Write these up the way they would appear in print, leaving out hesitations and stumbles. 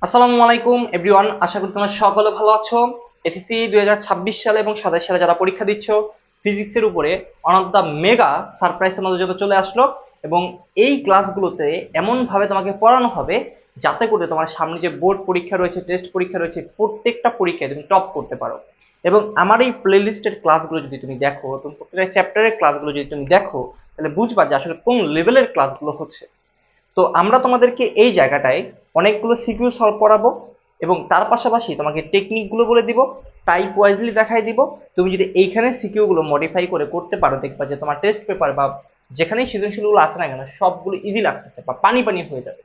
আসসালামু আলাইকুম এভরিওয়ান, আশা করি তোমরা সকলে ভালো আছো। এসএসসি 2026 সালে এবং 27 সালে যারা পরীক্ষা দিচ্ছ, ফিজিক্সের উপরে one of the mega surprise তোমাদের জন্য চলে আসলো। এবং এই ক্লাসগুলোতে এমন ভাবে তোমাকে পড়ানো হবে যাতে করে তোমার সামনে যে বোর্ড পরীক্ষা রয়েছে, টেস্ট পরীক্ষা রয়েছে, প্রত্যেকটা পরীক্ষায় তুমি টপ করতে পারো। এবং আমার এই প্লেলিস্টের ক্লাসগুলো যদি তুমি দেখো, তুমি প্রত্যেকটা চ্যাপ্টারের ক্লাসগুলো যদি তুমি দেখো, তাহলে বুঝবা যে আসলে কোন লেভেলের ক্লাসগুলো হচ্ছে। তো আমরা তোমাদেরকে এই জায়গাটায় অনেকগুলো সিকিউ সলভ করাবো এবং তার পাশাপাশি তোমাকে টেকনিকগুলো বলে দিব, টাইপ ওয়াইজলি দেখাই দিব। তুমি যদি এইখানে সিকিউগুলো মডিফাই করে করতে পারো, দেখবা যে তোমার টেস্ট পেপার বা যেখানেই সৃজনশীলগুলো আছে না কেন সবগুলো ইজি লাগতেছে বা পানি পানি হয়ে যাবে।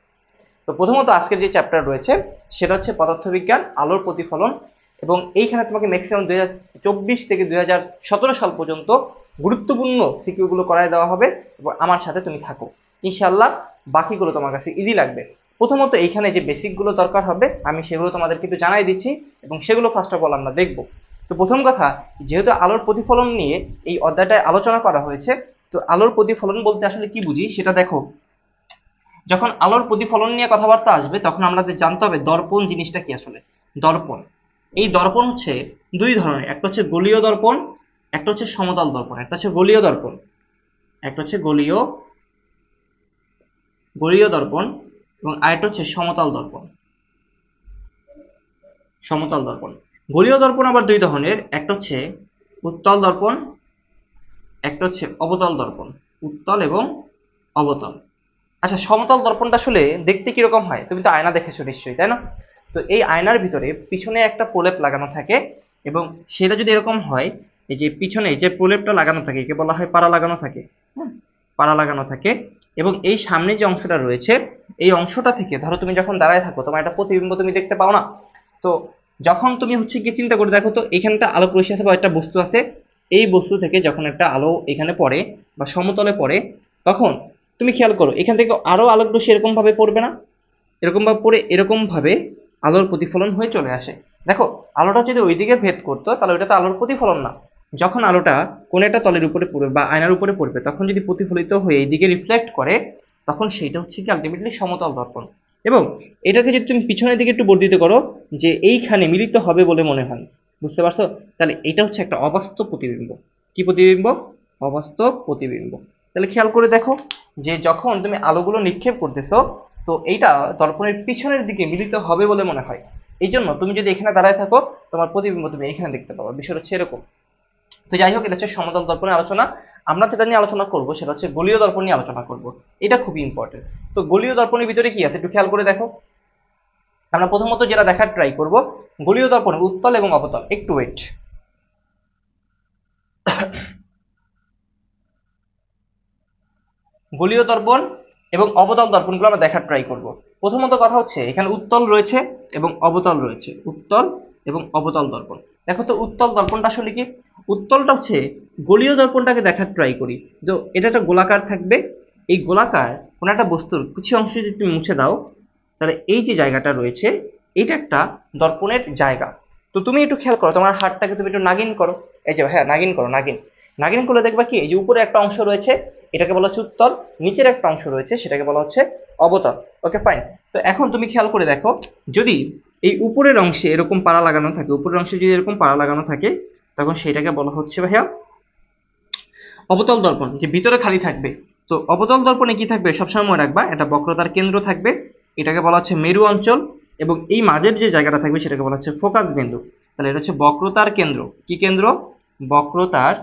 তো প্রথমত আজকের যে চ্যাপ্টার রয়েছে সেটা হচ্ছে পদার্থবিজ্ঞান, আলোর প্রতিফলন। এবং এইখানে তোমাকে ম্যাক্সিমাম 2024 থেকে 2017 সাল পর্যন্ত গুরুত্বপূর্ণ সিকিউগুলো করায় দেওয়া হবে এবং আমার সাথে তুমি থাকো ইনশাল্লাহ। বাকিগুলো তোমার কাছে ইজি লাগবে। প্রথমত এইখানে যে বেসিকগুলো দরকার হবে আমি সেগুলো তোমাদেরকে একটু জানাই দিচ্ছি এবং সেগুলো ফার্স্ট অফ অল আমরা দেখব। তো প্রথম কথা, যেহেতু আলোর প্রতিফলন নিয়ে এই অধ্যায়টায় আলোচনা করা হয়েছে, তো আলোর প্রতিফলন বলতে আসলে কি বুঝি সেটা দেখো। যখন আলোর প্রতিফলন নিয়ে কথাবার্তা আসবে তখন আমাদের জানতে হবে দর্পণ জিনিসটা কি। আসলে দর্পণ, এই দর্পণ হচ্ছে দুই ধরনের, একটা হচ্ছে গোলীয় দর্পণ, একটা হচ্ছে সমতল দর্পণ। একটা হচ্ছে গোলীয় দর্পণ, একটা হচ্ছে গোলীয় দর্পণ এবং আরেকটা হচ্ছে সমতল দর্পণ। সমতল দর্পণ, গোলীয় দর্পণ আবার দুই ধরনের, একটা হচ্ছে উত্তল দর্পণ, একটা হচ্ছে অবতল দর্পণ। উত্তল এবং অবতল। আচ্ছা, সমতল দর্পণটা আসলে দেখতে কিরকম হয়? তুমি তো আয়না দেখেছো নিশ্চয়ই, তাই না? তো এই আয়নার ভিতরে পিছনে একটা প্রলেপ লাগানো থাকে এবং সেটা যদি এরকম হয়, এই যে পিছনে যে প্রলেপটা লাগানো থাকে একে বলা হয় পাড়া লাগানো থাকে। হ্যাঁ, পাড়া লাগানো থাকে। এবং এই সামনে যে অংশটা রয়েছে এই অংশটা থেকে ধরো তুমি যখন দাঁড়ায় থাকো তোমার একটা প্রতিবিম্ব তুমি দেখতে পাও না? তো যখন তুমি হচ্ছে গিয়ে চিন্তা করে দেখো তো, এখানটা আলোক রশ্মি আছে বা একটা বস্তু আছে, এই বস্তু থেকে যখন একটা আলো এখানে পড়ে বা সমতলে পড়ে, তখন তুমি খেয়াল করো এখান থেকে আরো আলোক রশ্মি এরকম ভাবে পড়বে না? এরকম ভাবে পড়ে এরকম ভাবে আলোর প্রতিফলন হয়ে চলে আসে। দেখো, আলোটা যদি ওইদিকে ভেদ করতো তাহলে ওইটা তো আলোর প্রতিফলন না। যখন আলোটা কোনো একটা তলের উপরে পড়বে বা আয়নার উপরে পড়বে তখন যদি প্রতিফলিত হয়ে এইদিকে রিফ্লেক্ট করে তখন সেইটা হচ্ছে কি আলটিমেটলি সমতল দর্পণ। এবং এটাকে যদি তুমি পিছনের দিকে একটু বর্ধিত করো যে এইখানে মিলিত হবে বলে মনে হয়, বুঝতে পারছো? তাহলে এটা হচ্ছে একটা অবাস্তব প্রতিবিম্ব। কি প্রতিবিম্ব? অবাস্তব প্রতিবিম্ব। তাহলে খেয়াল করে দেখো যে যখন তুমি আলোগুলো নিক্ষেপ করতেছো তো এইটা দর্পণের পিছনের দিকে মিলিত হবে বলে মনে হয়। এই জন্য তুমি যদি এখানে দাঁড়ায় থাকো তোমার প্রতিবিম্ব তুমি এখানে দেখতে পাবো। বিষয় হচ্ছে এরকম। তো যাই হোক, এটা হচ্ছে সমতল দর্পণের আলোচনা। আমরা যেটা নিয়ে আলোচনা করব সেটা হচ্ছে গোলীয় দর্পণ নিয়ে আলোচনা করব। এটা খুবই ইম্পর্টেন্ট। তো গোলীয় দর্পণের ভিতরে কি আছে একটু খেয়াল করে দেখো। আমরা প্রথমত যেটা দেখার ট্রাই করব, গোলীয় দর্পণ উত্তল এবং অবতল। একটু ওয়েট। গোলীয় দর্পণ এবং অবতল দর্পণগুলো আমরা দেখার ট্রাই করব। প্রথমত কথা হচ্ছে এখানে উত্তল রয়েছে এবং অবতল রয়েছে, উত্তল এবং অবতল দর্পণ। দেখো তো উত্তল দর্পণটা আসলে কি? উত্তলটা হচ্ছে গোলীয় দর্পণটাকে দেখার ট্রাই করি। তো এটা একটা গোলাকার থাকবে। এই গোলাকার কোনো একটা বস্তুর কিছু অংশ যদি তুমি মুছে দাও তাহলে এই যে জায়গাটা রয়েছে এটা একটা দর্পণের জায়গা। তো তুমি একটু খেয়াল করো, তোমার হাতটাকে তুমি একটু নাগিন করো। এই যে হ্যাঁ, নাগিন করো, নাগিন। নাগিন করলে দেখবা কি এই যে উপরে একটা অংশ রয়েছে এটাকে বলা হচ্ছে উত্তল, নিচের একটা অংশ রয়েছে সেটাকে বলা হচ্ছে অবতল। Okay fine. তো এখন তুমি খেয়াল করে দেখো, যদি এই উপরের অংশে এরকম পাড়া লাগানো থাকে, উপরের অংশে যদি এরকম পাড়া লাগানো থাকে তখন সেটাকে বলা হচ্ছে ভাইয়া অবতল দর্পণ, যে ভিতরে খালি থাকবে। তো অবতল দর্পণে কি থাকবে সবসময় মনে রাখবা, এটা বক্রতার কেন্দ্র থাকবে, এটাকে বলা হচ্ছে মেরু অঞ্চল। এবং এই মাঝের যে জায়গাটা থাকবে সেটাকে বলা হচ্ছে ফোকাস বিন্দু। তাহলে এটা হচ্ছে বক্রতার কেন্দ্র। কি কেন্দ্র? বক্রতার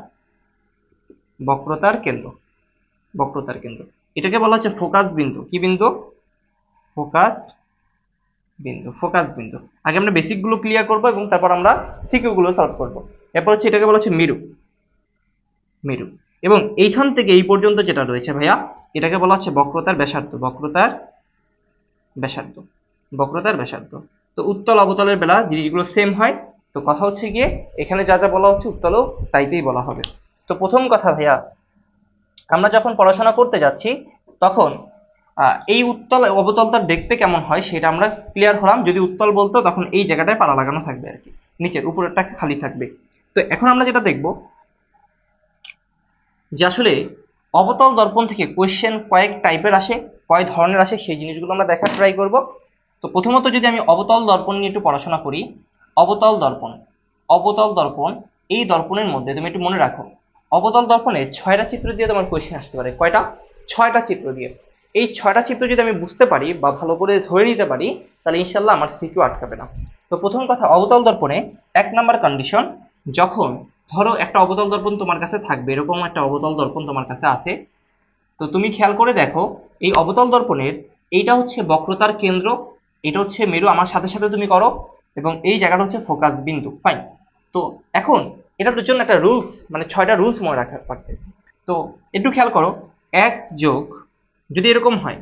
বক্রতার কেন্দ্র। বক্রতার কেন্দ্র, এটাকে বলা হচ্ছে ফোকাস বিন্দু। কি বিন্দু? ফোকাস বিন্দু। ফোকাস বিন্দু। আগে আমরা বেসিক গুলো ক্লিয়ার করব এবং তারপর আমরা সিকিউ গুলো সলভ করব। এরপর হচ্ছে এটাকে বলা হচ্ছে মেরু। মেরু। এবং এইখান থেকে এই পর্যন্ত যেটা রয়েছে ভাইয়া এটাকে বলা হচ্ছে বক্রতার ব্যাসার্ধ। বক্রতার ব্যাসার্ধ। বক্রতার ব্যাসার্ধ। তো উত্তল অবতলের বেলা জিনিসগুলো সেম হয়। তো কথা হচ্ছে গিয়ে এখানে যা যা বলা হচ্ছে উত্তলও তাইতেই বলা হবে। তো প্রথম কথা ভাইয়া, আমরা যখন পড়াশোনা করতে যাচ্ছি তখন এই উত্তল অবতলটা দেখতে কেমন হয় সেটা আমরা ক্লিয়ার হলাম। যদি উত্তল বলতো তখন এই জায়গাটায় পাড়া লাগানো থাকবে আর কি, নিচের উপরেরটা খালি থাকবে। তো এখন আমরা যেটা দেখব যে আসলে অবতল দর্পণ থেকে কোয়েশ্চেন কয়েক টাইপের আসে, কয় ধরনের আসে সেই জিনিসগুলো আমরা দেখার ট্রাই করব। তো প্রথমত যদি আমি অবতল দর্পণ নিয়ে একটু পড়াশোনা করি, অবতল দর্পণ, অবতল দর্পণ, এই দর্পণের মধ্যে তুমি একটু মনে রাখো, অবতল দর্পণে 6টা চিত্র দিয়ে তোমার কোয়েশ্চেন আসতে পারে। কয়টা? 6টা চিত্র দিয়ে। এই 6টা চিত্র যদি আমি বুঝতে পারি বা ভালো করে ধরে নিতে পারি, তাহলে ইনশাল্লাহ আমার সিকিউ আটকাবে না। তো প্রথম কথা, অবতল দর্পণে 1 নাম্বার কন্ডিশন, যখন ধরো একটা অবতল দর্পণ তোমার কাছে থাকবে, এরকম একটা অবতল দর্পণ তোমার কাছে আছে, তো তুমি খেয়াল করে দেখো এই অবতল দর্পণের এইটা হচ্ছে বক্রতার কেন্দ্র, এটা হচ্ছে মেরু, আমার সাথে সাথে তুমি করো, এবং এই জায়গাটা হচ্ছে ফোকাস বিন্দু। ফাইন। তো এখন এটার জন্য একটা রুলস, মানে 6টা রুলস মনে রাখা পারবে। তো একটু খেয়াল করো, 1 যোগ, যদি এরকম হয়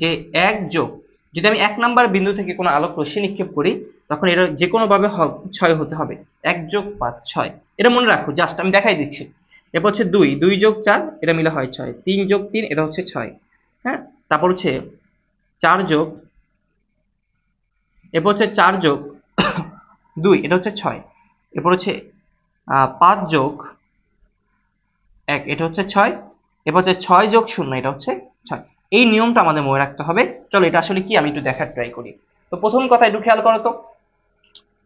যে 1 যোগ, যদি আমি 1 নাম্বার বিন্দু থেকে কোনো আলোক রশ্মি নিক্ষেপ করি, তখন এটা যে কোনো ভাবে 6 হতে হবে। 1 যোগ 5 6, এটা মনে রাখো, জাস্ট আমি দেখাই দিচ্ছি। এরপর হচ্ছে 2 2 যোগ 4, এটা মিলে হয় 6, 3 যোগ 3, এটা হচ্ছে 6। হ্যাঁ, তারপর হচ্ছে 4 যোগ, এরপর হচ্ছে 4 যোগ 2, এটা হচ্ছে 6। এরপর হচ্ছে 5 যোগ 1, এটা হচ্ছে 6। এরপর হচ্ছে 6 যোগ 0, এটা হচ্ছে 6। এই নিয়মটা আমাদের মনে রাখতে হবে। চলো এটা আসলে কি আমি একটু দেখার ট্রাই করি। তো প্রথম কথা একটু খেয়াল করো তো,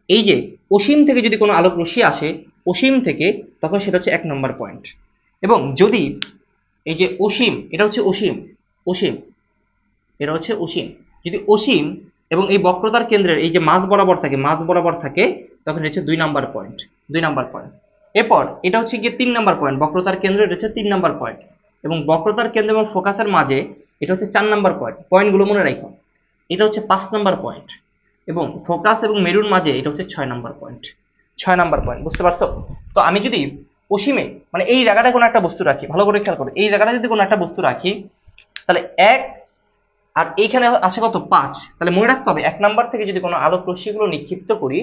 এই যে অসীম থেকে যদি কোনো আলোক রশ্মি আসে, অসীম থেকে, তখন সেটা হচ্ছে 1 নম্বর পয়েন্ট। এবং যদি এই যে অসীম, এটা হচ্ছে অসীম, অসীম, এটা হচ্ছে অসীম, যদি অসীম এবং এই বক্রতার কেন্দ্রের এই যে মাঝ বরাবর থাকে, মাঝ বরাবর থাকে, তখন এটা হচ্ছে 2 নাম্বার পয়েন্ট, 2 নাম্বার পয়েন্ট। এরপর এটা হচ্ছে গিয়ে 3 নাম্বার পয়েন্ট, বক্রতার কেন্দ্র, এটা হচ্ছে 3 নাম্বার পয়েন্ট। এবং বক্রতার কেন্দ্র এবং ফোকাসের মাঝে এটা হচ্ছে 4 নাম্বার পয়েন্ট। পয়েন্টগুলো মনে রাখো। এটা হচ্ছে 5 নাম্বার পয়েন্ট, এবং ফোকাস এবং মেরুর মাঝে এটা হচ্ছে 6 নাম্বার পয়েন্ট। 6 নাম্বার পয়েন্ট, বুঝতে পারছো? তো আমি যদি অসীমে, মানে এই জায়গাটায় কোনো একটা বস্তু রাখি, ভালো করে খেয়াল করো, এই জায়গাটায় যদি কোনো একটা বস্তু রাখি, তাহলে 1 আর এইখানে আসে কত? 5। তাহলে মনে রাখতে হবে 1 নাম্বার থেকে যদি কোনো আলোক রশ্মিগুলো নিক্ষিপ্ত করি,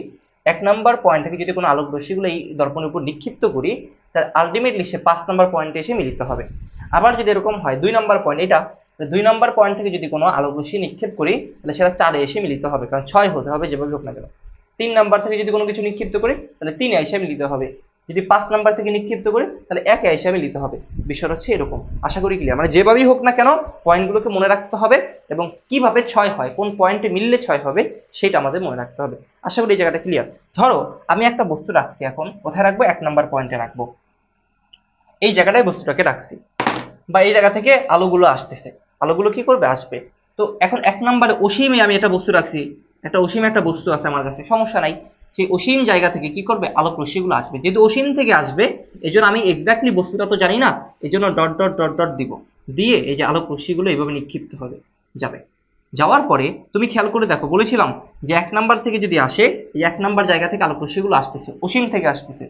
1 নাম্বার পয়েন্ট থেকে যদি কোনো আলোক রশ্মিগুলো এই দর্পণের উপর নিক্ষিপ্ত করি, তাহলে আলটিমেটলি সে 5 নাম্বার পয়েন্টে এসে মিলিত হবে। আবার যদি এরকম হয় 2 নাম্বার পয়েন্ট, এটা 2 নাম্বার পয়েন্ট থেকে যদি কোনো আলোক রশ্মি নিক্ষেপ করি, তাহলে সেটা 4-এ এসে মিলিত হবে, কারণ 6 হতে হবে যেভাবে হোক না কেন। 3 নাম্বার থেকে যদি কোনো কিছু নিক্ষিপ্ত করি, তাহলে 3-এ এসে মিলিত হবে। যদি 5 নাম্বার থেকে নিক্ষিপ্ত করি, তাহলে 1-এ এসে মিলিত হবে। বিষয় হচ্ছে এরকম। আশা করি ক্লিয়ার। মানে যেভাবেই হোক না কেন পয়েন্টগুলোকে মনে রাখতে হবে, এবং কিভাবে 6 হয়, কোন পয়েন্টে মিললে 6 হবে, সেটা আমাদের মনে রাখতে হবে। আশা করি এই জায়গাটা ক্লিয়ার। ধরো আমি একটা বস্তু রাখছি, এখন কোথায় রাখবো? 1 নাম্বার পয়েন্টে রাখবো। এই জায়গাটায় বস্তুটাকে রাখছি, বা এই জায়গা থেকে আলোগুলো আসতেছে, আলোগুলো কি করবে? আসবে। তো এখন 1 নাম্বারে অসীমে আমি একটা বস্তু রাখছি, একটা অসীম একটা বস্তু আছে আমার কাছে, সমস্যা নাই। সেই অসীম জায়গা থেকে কি করবে? আলোক রশ্মিগুলো আসবে। যেহেতু অসীম থেকে আসবে, এই জন্য আমি এক্স্যাক্টলি বস্তুটা তো জানি না, এই জন্য ডট ডট ডট ডট দিব, দিয়ে এই যে আলোক রশ্মিগুলো এইভাবে নিক্ষিপ্ত হবে, যাবে। যাওয়ার পরে তুমি খেয়াল করে দেখো, বলেছিলাম যে 1 নাম্বার থেকে যদি আসে, এই 1 নাম্বার জায়গা থেকে আলোক রশ্মিগুলো আসতেছে, অসীম থেকে আসতেছে,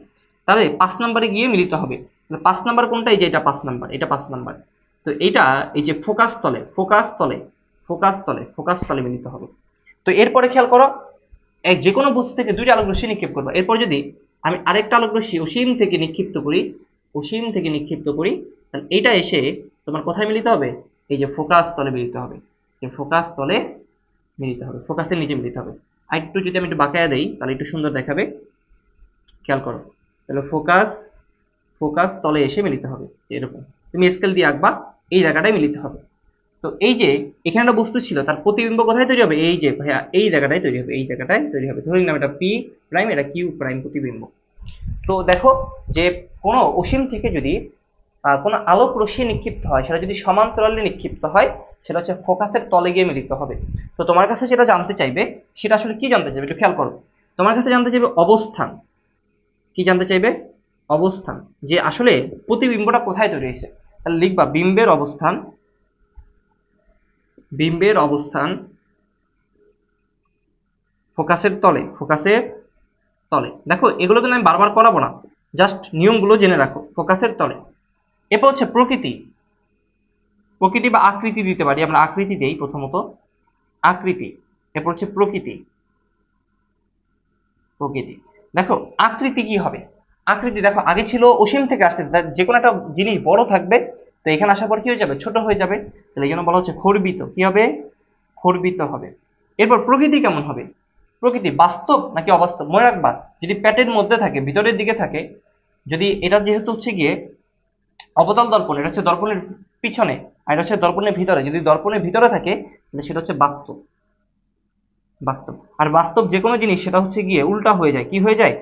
তাহলে 5 নাম্বারে গিয়ে মিলিত হবে। 5 নাম্বার কোনটা? এই যে এটা 5 নাম্বার, এটা 5 নাম্বার। তো এটা এই যে ফোকাস তলে, ফোকাস তলে, ফোকাস তলে, ফোকাস তলে মিলিত হবে। তো এরপরে খেয়াল করো, এক যে কোনো বস্তু থেকে 2টা আলোক রশ্মি নিক্ষেপ করবো। এরপর যদি আমি আরেকটা আলোক রশ্মি অসীম থেকে নিক্ষিপ্ত করি, অসীম থেকে নিক্ষিপ্ত করি, তাহলে এটা এসে তোমার কোথায় মিলিত হবে? এই যে ফোকাস তলে মিলিত হবে, এই ফোকাস তলে মিলিত হবে, ফোকাসের নিচে মিলিত হবে। আর একটু যদি আমি একটু বাঁকায়া দেই, তাহলে একটু সুন্দর দেখাবে। খেয়াল করো, তাহলে ফোকাস, ফোকাস তলে এসে মিলিত হবে, এরকম তুমি স্কেল দিয়ে আঁকবা, এই জায়গাটায় মিলিত হবে। তো এই যে এখানে একটা বস্তু ছিল, তার প্রতিবিম্ব কোথায় তৈরি হবে? এই যে ভাইয়া এই জায়গাটায় তৈরি হবে, এই জায়গাটায় তৈরি হবে। ধরে নিলাম এটা পি প্রাইম, এটা কিউ প্রাইম প্রতিবিম্ব। তো দেখো যে কোনো অসীম থেকে যদি কোনো আলোক রশ্মি নিক্ষিপ্ত হয়, সেটা যদি সমান্তরালে নিক্ষিপ্ত হয়, সেটা হচ্ছে ফোকাসের তলে গিয়ে মিলিত হবে। তো তোমার কাছে যেটা জানতে চাইবে, সেটা আসলে কি জানতে চাইবে? একটু খেয়াল করো। তোমার কাছে জানতে চাইবে অবস্থান। কি জানতে চাইবে? অবস্থান, যে আসলে প্রতিবিম্বটা কোথায় তৈরি হয়েছে। তাহলে লিখবা বিম্বের অবস্থান, বিম্বের অবস্থান ফোকাসের তলে, ফোকাসের তলে। দেখো এগুলো কিন্তু আমি বারবার করাবো না, জাস্ট নিয়মগুলো জেনে রাখো। ফোকাসের তলে। এরপর হচ্ছে প্রকৃতি, প্রকৃতি বা আকৃতি দিতে পারি আমরা, আকৃতি দেই প্রথমত, আকৃতি। এরপর হচ্ছে প্রকৃতি, প্রকৃতি। দেখো আকৃতি কি হবে? আকৃতি দেখো আগে ছিল অসীম থেকে আসছে, যে কোনো একটা জিনিস বড় থাকবে, তো এখানে আসার পর কি হয়ে যাবে? ছোট হয়ে যাবে। তাহলে এই জন্য বলা হচ্ছে খর্বিত। কি হবে? খর্বিত হবে। এরপর প্রকৃতি কেমন হবে? প্রকৃতি বাস্তব নাকি অবাস্তব? মনে রাখবা, যদি প্যাটের মধ্যে থাকে, ভিতরের দিকে থাকে, যদি এটা যেহেতু হচ্ছে গিয়ে অবতল দর্পণ, এটা হচ্ছে দর্পণের পিছনে, আর এটা হচ্ছে দর্পণের ভিতরে, যদি দর্পণের ভিতরে থাকে, তাহলে সেটা হচ্ছে বাস্তব। বাস্তব। আর বাস্তব যে কোনো জিনিস সেটা হচ্ছে গিয়ে উল্টা হয়ে যায়, কি হয়ে যায়,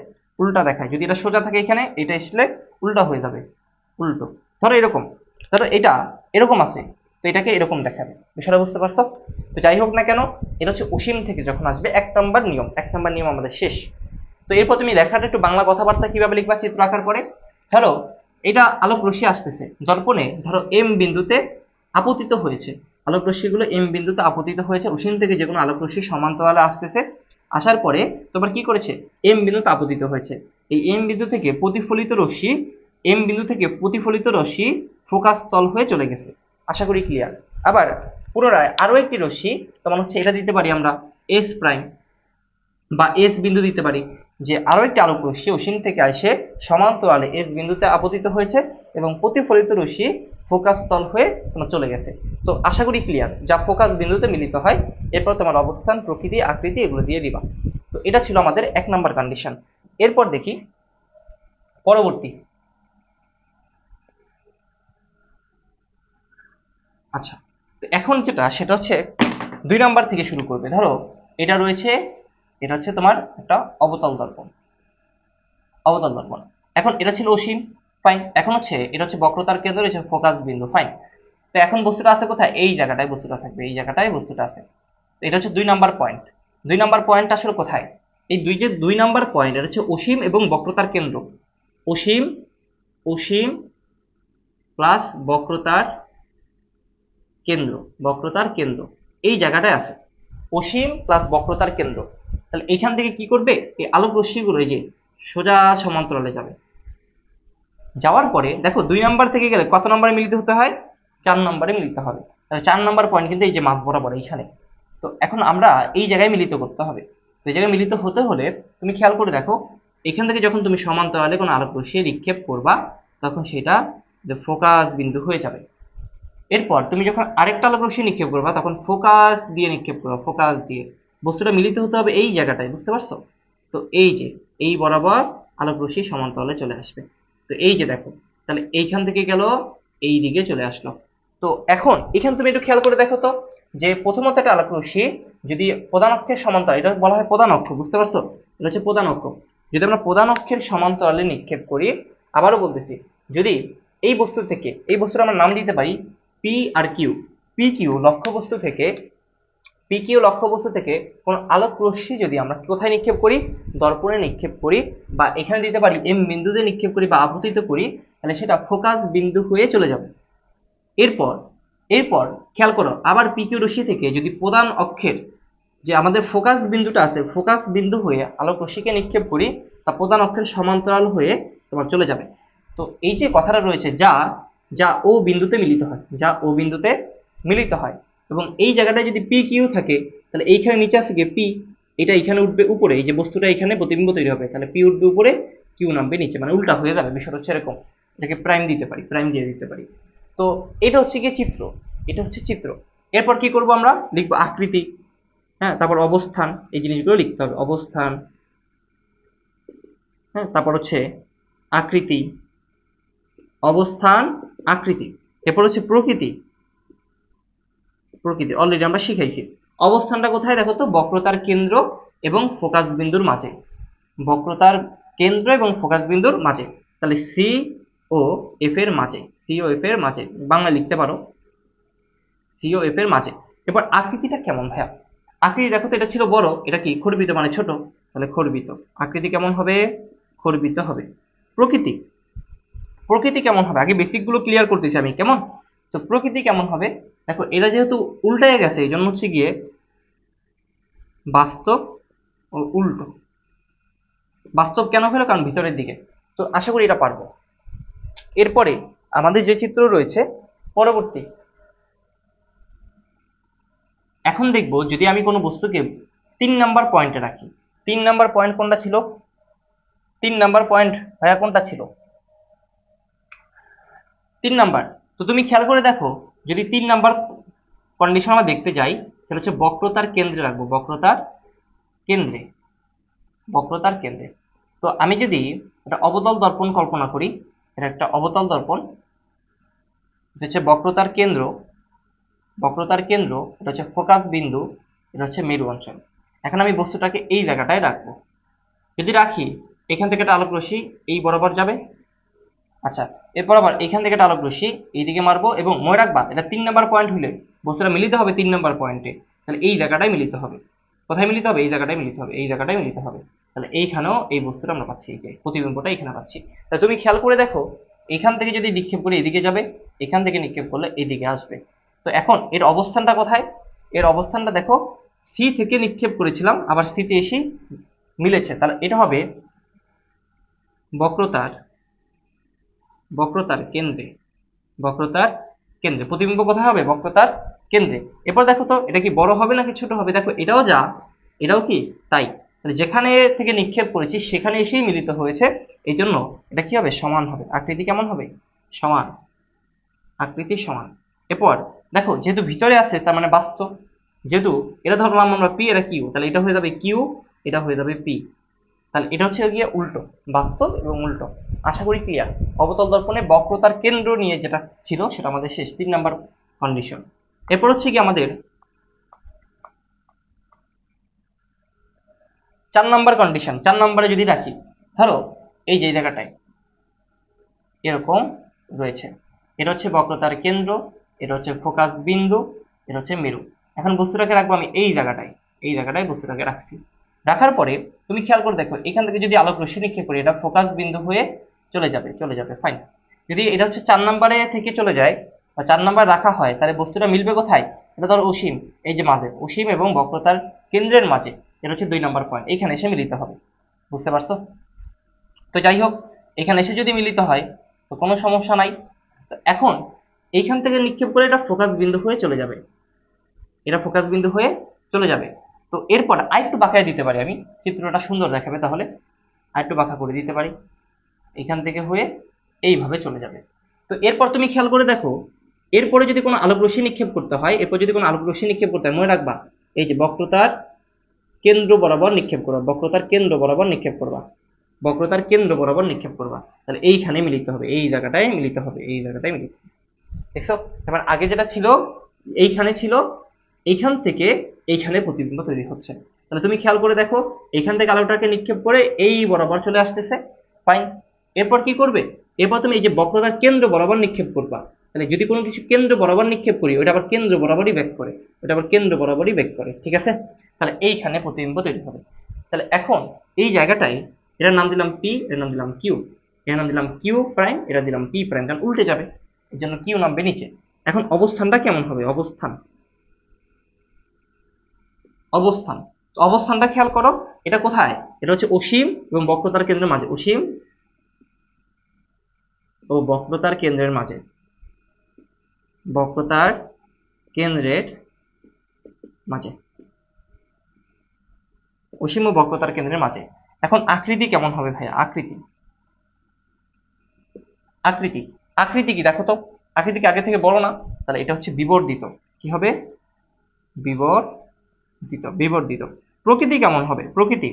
উল্টা দেখায়। যদি এটা সোজা থাকে এখানে, এটা আসলে উল্টা হয়ে যাবে, উল্টো। ধরো এরকম, ধরো এটা এরকম আছে, তো এটাকে এরকম দেখাবে। বিষয়টা বুঝতে পারছো? তো যাই হোক না কেন, এটা হচ্ছে অসীম থেকে যখন আসবে 1 নম্বর নিয়ম, 1 নম্বর নিয়ম আমাদের শেষ। তো এরপর তুমি লেখাটা একটু বাংলা কথাবার্তা কিভাবে লিখবা চিত্র আঁকার পরে। ধরো এটা আলোক রশ্মি আসতেছে দর্পণে, ধরো এম বিন্দুতে আপতিত হয়েছে, আলোক রশ্মিগুলো এম বিন্দুতে আপতিত হয়েছে, অসীম থেকে যে কোনো আলোক রশ্মি সমান্তরালে আসতেছে, আসার পরে তোমার কি করেছে, এম বিন্দুতে আপতিত হয়েছে। এই এম বিন্দু থেকে প্রতিফলিত রশ্মি, এম বিন্দু থেকে প্রতিফলিত রশ্মি ফোকাস তল হয়ে চলে গেছে। আশা করি ক্লিয়ার। আবার পুনরায় আরো একটি রশ্মি, তোমার হচ্ছে এটা দিতে পারি আমরা এস প্রাইম বা এস বিন্দু দিতে পারি, যে আরো একটি আলোক রশ্মি অসীম থেকে এসে সমান্তরালে এস বিন্দুতে আপতিত হয়েছে এবং প্রতিফলিত রশ্মি ফোকাস তল হয়ে তোমার চলে গেছে। তো আশা করি ক্লিয়ার, যা ফোকাস বিন্দুতে মিলিত হয়। এরপর তোমার অবস্থান, প্রকৃতি, আকৃতি এগুলো দিয়ে দিবা। তো এটা ছিল আমাদের 1 নম্বর কন্ডিশন। এরপর দেখি পরবর্তী। আচ্ছা, তো এখন যেটা সেটা হচ্ছে 2 নম্বর থেকে শুরু করবে। ধরো এটা রয়েছে, এটা হচ্ছে তোমার একটা অবতল দর্পণ, অবতল দর্পণ। এখন এটা ছিল অসীম, ফাইন। এখন হচ্ছে এটা হচ্ছে বক্রতার কেন্দ্র, এটা হচ্ছে ফোকাস বিন্দু, ফাইন। তো এখন বস্তুটা আছে কোথায়, এই জায়গাটায় বস্তুটা থাকবে, এই জায়গাটায় বস্তুটা আছে। তো এটা হচ্ছে 2 নম্বর পয়েন্ট। 2 নম্বর পয়েন্ট আসলে কোথায়, এই যে 2 নম্বর পয়েন্ট, এটা হচ্ছে অসীম এবং বক্রতার কেন্দ্র, অসীম, অসীম প্লাস বক্রতার কেন্দ্র, বক্রতার কেন্দ্র এই জায়গাটায় আছে, অসীম প্লাস বক্রতার কেন্দ্র। তাহলে এইখান থেকে কি করবে, এই আলোক রশ্মিগুলো এই যে সোজা সমান্তরালে যাবে, যাওয়ার পরে দেখো 2 নম্বর থেকে গেলে কত নম্বরে মিলিত হতে হয়, 4 নম্বরে মিলিত হবে। তাহলে 4 নম্বর পয়েন্ট কিন্তু এই যে মাঝ বরাবর এইখানে। তো এখন আমরা এই জায়গায় মিলিত করতে হবে। তো এই জায়গায় মিলিত হতে হলে তুমি খেয়াল করে দেখো, এখান থেকে যখন তুমি সমান্তরালে কোনো আলোক রশ্মি নিক্ষেপ করবা, তখন সেটা যে ফোকাস বিন্দু হয়ে যাবে। এরপর তুমি যখন আরেকটা আলোক রশ্মি নিক্ষেপ করবা, তখন ফোকাস দিয়ে নিক্ষেপ করবা, ফোকাস দিয়ে। বস্তুটা মিলিত হতে হবে এই জায়গাটায়, বুঝতে পারছো? তো এই যে এই বরাবর আলোক রশ্মি সমান্তরালে চলে আসবে। তো এই যে দেখো, তাহলে এইখান থেকে গেল, এই দিকে চলে আসলো। তো এখন এখানে তুমি একটু খেয়াল করে দেখো তো, যে প্রথমত একটা আলোক রশ্মি যদি প্রধান অক্ষের সমান্তরাল, এটা বলা হয় প্রধান অক্ষ, বুঝতে পারছো? এটা হচ্ছে প্রধান অক্ষ। যদি আমরা প্রধান অক্ষের সমান্তরালে নিক্ষেপ করি, আবারও বলতেছি, যদি এই বস্তু থেকে, এই বস্তুর আমরা নাম দিতে পারি P R Q, P Q লক্ষ্যবস্তু থেকে, পি কিউ লক্ষ্যবস্তু থেকে কোন আলোক রশ্মি যদি আমরা কোথায় নিক্ষেপ করি, দর্পণে নিক্ষেপ করি, বা এখানে দিতে পারি এম বিন্দুতে নিক্ষেপ করি বা আপতিত করি, তাহলে সেটা ফোকাস বিন্দু হয়ে চলে যাবে। এরপর এরপর খেয়াল করো, আবার পি কিউ রশ্মি থেকে যদি প্রধান অক্ষের যে আমাদের ফোকাস বিন্দুটা আছে, ফোকাস বিন্দু হয়ে আলোক রশ্মিকে নিক্ষেপ করি, তা প্রধান অক্ষের সমান্তরাল হয়ে তোমার চলে যাবে। তো এই যে কথাটা রয়েছে, যা যা ও বিন্দুতে মিলিত হয়, যা ও বিন্দুতে মিলিত হয়, এবং এই জায়গাটায় যদি পি কিউ থাকে, তাহলে এইখানে নিচে আছে গিয়ে পি, এটা এখানে উঠবে উপরে, এই যে বস্তুটা এখানে প্রতিবিম্ব তৈরি হবে, তাহলে পি উঠবে উপরে, কিউ নামবে নিচে, মানে উল্টা হয়ে যাবে। বিষয়টা হচ্ছে এরকম, এটাকে প্রাইম দিতে পারি, প্রাইম দিয়ে দিতে পারি। তো এটা হচ্ছে গিয়ে চিত্র, এটা হচ্ছে চিত্র। এরপর কি করব, আমরা লিখবো আকৃতি, হ্যাঁ, তারপর অবস্থান, এই জিনিসগুলো লিখতে হবে, অবস্থান, হ্যাঁ, তারপর হচ্ছে আকৃতি, অবস্থান, আকৃতি। এরপর হচ্ছে প্রকৃতি, প্রকৃতি অলরেডি আমরা শিখাইছি। অবস্থানটা কোথায় দেখো তো, বক্রতার কেন্দ্র এবং ফোকাস বিন্দুর মাঝে, বক্রতার কেন্দ্র এবং ফোকাস বিন্দুর মাঝে, তাহলে সি ও এফ এর মাঝে, সি ও এফ এর মাঝে, বাংলা লিখতে পারো সি ও এফ এর মাঝে। এবার আকৃতিটা কেমন ভাইয়া, আকৃতি দেখো তো, এটা ছিল বড়, এটা কি খর্বিত মানে ছোট, তাহলে খর্বিত। আকৃতি কেমন হবে, খর্বিত হবে। প্রকৃতি, প্রকৃতি কেমন হবে, আগে বেসিক গুলো ক্লিয়ার করতেছি আমি, কেমন? তো প্রকৃতি কেমন হবে, দেখো এটা যেহেতু উল্টায় গেছে, এই জন্য হচ্ছে গিয়ে বাস্তব ও উল্টো। বাস্তব কেন হলো, কারণ ভিতরের দিকে। তো আশা করি এটা পারবো। এরপরে আমাদের যে চিত্র রয়েছে পরবর্তী, এখন দেখবো যদি আমি কোনো বস্তুকে 3 নম্বর পয়েন্টে রাখি। 3 নম্বর পয়েন্ট কোনটা ছিল, 3 নম্বর পয়েন্ট ভাইয়া কোনটা ছিল, 3 নম্বর। তো তুমি খেয়াল করে দেখো, যদি 3 নম্বর কন্ডিশন আমরা দেখতে যাই, তাহলে হচ্ছে বক্রতার কেন্দ্রে রাখবো, বক্রতার কেন্দ্রে, বক্রতার কেন্দ্রে। তো আমি যদি একটা অবতল দর্পণ কল্পনা করি, এটা একটা অবতল দর্পণ, এটা হচ্ছে বক্রতার কেন্দ্র, বক্রতার কেন্দ্র, এটা হচ্ছে ফোকাস বিন্দু, এটা হচ্ছে মেরু অঞ্চল। এখন আমি বস্তুটাকে এই জায়গাটায় রাখবো। যদি রাখি, এখান থেকে একটা আলোক রশ্মি এই বরাবর যাবে। আচ্ছা, এরপর আবার এখান থেকে একটা আলোক রশ্মি এইদিকে মারবো, এবং মনে রাখবা এটা 3 নাম্বার পয়েন্ট হলে বস্তুটা মিলিত হবে 3 নাম্বার পয়েন্টে। তাহলে এই জায়গাটায় মিলিত হবে। কোথায় মিলিত হবে? এই জায়গাটায় মিলিত হবে, এই জায়গাটায় মিলিত হবে। তাহলে এইখানেও এই বস্তুটা আমরা পাচ্ছি, এই যে প্রতিবিম্বটা এখানে পাচ্ছি। তাহলে তুমি খেয়াল করে দেখো, এখান থেকে যদি নিক্ষেপ করে এদিকে যাবে, এখান থেকে নিক্ষেপ করলে এদিকে আসবে। তো এখন এর অবস্থানটা কোথায়? এর অবস্থানটা দেখো, সি থেকে নিক্ষেপ করেছিলাম, আবার সিতে এসে মিলেছে। তাহলে এটা হবে বক্রতার কেন্দ্রে। বক্রতার কেন্দ্রে প্রতিবিম্ব কোথায় হবে? বক্রতার কেন্দ্রে। এরপর দেখো তো এটা কি বড় হবে নাকি ছোট হবে? দেখো এটাও যা, এটাও কি তাই। তাহলে যেখানে থেকে নিক্ষেপ করেছি সেখানে এসেই মিলিত হয়েছে, এই জন্য এটা কি হবে? সমান হবে। আকৃতি কেমন হবে? সমান। আকৃতি সমান। এরপর দেখো যেহেতু ভিতরে আছে তার মানে বাস্তব, যেহেতু এটা ধরলাম আমরা পি, এটা কিউ, তাহলে এটা হয়ে যাবে কিউ, এটা হয়ে যাবে পি। তাহলে এটা হচ্ছে গিয়ে উল্টো, বাস্তব এবং উল্টো। আশা করি ক্লিয়ার। অবতল দর্পণে বক্রতার কেন্দ্র নিয়ে যেটা ছিল সেটা আমাদের শেষ, 3 নাম্বার কন্ডিশন। এরপর হচ্ছে কি আমাদের 4 নাম্বার কন্ডিশন। 4 নাম্বারে যদি রাখি, ধরো এই যে জায়গাটায় এরকম রয়েছে, এটা হচ্ছে বক্রতার কেন্দ্র, এটা হচ্ছে ফোকাস বিন্দু, এটা হচ্ছে মেরু। এখন বস্তুটাকে রাখবো আমি এই জায়গাটায়, এই জায়গাটায় বস্তুটাকে রাখছি। রাখার পরে তুমি খেয়াল করে দেখো, এখান থেকে যদি আলোক রশ্মি নিক্ষেপ করি, এটা ফোকাস বিন্দু হয়ে চলে যাবে, ফাইন। যদি এটা হচ্ছে 4 নাম্বারে থেকে চলে যায় বা 4 নাম্বার রাখা হয়, তাহলে বস্তুটা মিলবে কোথায়? এটা ধরো অসীম, এই যে মাঝে অসীম এবং বক্রতার কেন্দ্রের মাঝে, এটা হচ্ছে 2 নাম্বার পয়েন্ট, এইখানে এসে মিলিত হবে। বুঝতে পারছো? তো যাই হোক, এখানে এসে যদি মিলিত হয় তো কোনো সমস্যা নাই। তো এখন এইখান থেকে নিক্ষেপ করে এটা ফোকাস বিন্দু হয়ে চলে যাবে, এটা ফোকাস বিন্দু হয়ে চলে যাবে। তো এরপর আরেকটু বাঁকায় দিতে পারি আমি, চিত্রটা সুন্দর দেখাবে, তাহলে আরেকটু বাঁকা করে দিতে পারি। এখান থেকে হয়ে এইভাবে চলে যাবে। তো এরপর তুমি খেয়াল করে দেখো, এরপরে যদি কোনো আলোক রশ্মি নিক্ষেপ করতে হয়, এরপর যদি কোনো আলোক রশ্মি নিক্ষেপ করতে হয়, মনে রাখবা এই যে বক্রতার কেন্দ্র বরাবর নিক্ষেপ করবা, বক্রতার কেন্দ্র বরাবর নিক্ষেপ করবা, বক্রতার কেন্দ্র বরাবর নিক্ষেপ করবা। তাহলে এইখানে মিলিত হবে, এই জায়গাটায় মিলিত হবে, এই জায়গাটায় মিলিত হবে। দেখছো? এবার আগে যেটা ছিল এইখানে ছিল, এইখান থেকে এইখানে প্রতিবিম্ব তৈরি হচ্ছে। তাহলে তুমি খেয়াল করে দেখো, এইখান থেকে আলোটাকে নিক্ষেপ করে এই বরাবর চলে আসতেছে, ফাইন। এরপর কি করবে? এরপর তুমি এই যে বক্রতার কেন্দ্র বরাবর নিক্ষেপ করবা। তাহলে যদি কোনো কিছু কেন্দ্র বরাবর নিক্ষেপ করি, ওটা আবার কেন্দ্র বরাবরই ব্যাক করে, ওটা আবার কেন্দ্র বরাবরই ব্যাক করে, ঠিক আছে? তাহলে এইখানে প্রতিবিম্ব তৈরি হবে। তাহলে এখন এই জায়গাটায় এটার নাম দিলাম পি, এর নাম দিলাম কিউ, এর নাম দিলাম কিউ প্রাইম, এটা দিলাম পি প্রাইম, কারণ উল্টে যাবে, এর জন্য কিউ নামবে নিচে। এখন অবস্থানটা কেমন হবে? অবস্থান, অবস্থান, অবস্থানটা খেয়াল করো, এটা কোথায়? এটা হচ্ছে অসীম এবং বক্রতার কেন্দ্রের মাঝে, অসীম ও বক্রতার কেন্দ্রের মাঝে, বক্রতার কেন্দ্রের মাঝে, অসীম ও বক্রতার কেন্দ্রের মাঝে। এখন আকৃতি কেমন হবে ভাইয়া? আকৃতি, আকৃতি, আকৃতি কি দেখো তো, আকৃতি কি আগে থেকে বড় না? তাহলে এটা হচ্ছে বিবর্ধিত। কি হবে? বিবর্ধিত, বিবর্ধিত। প্রকৃতি কেমন হবে? প্রকৃতি,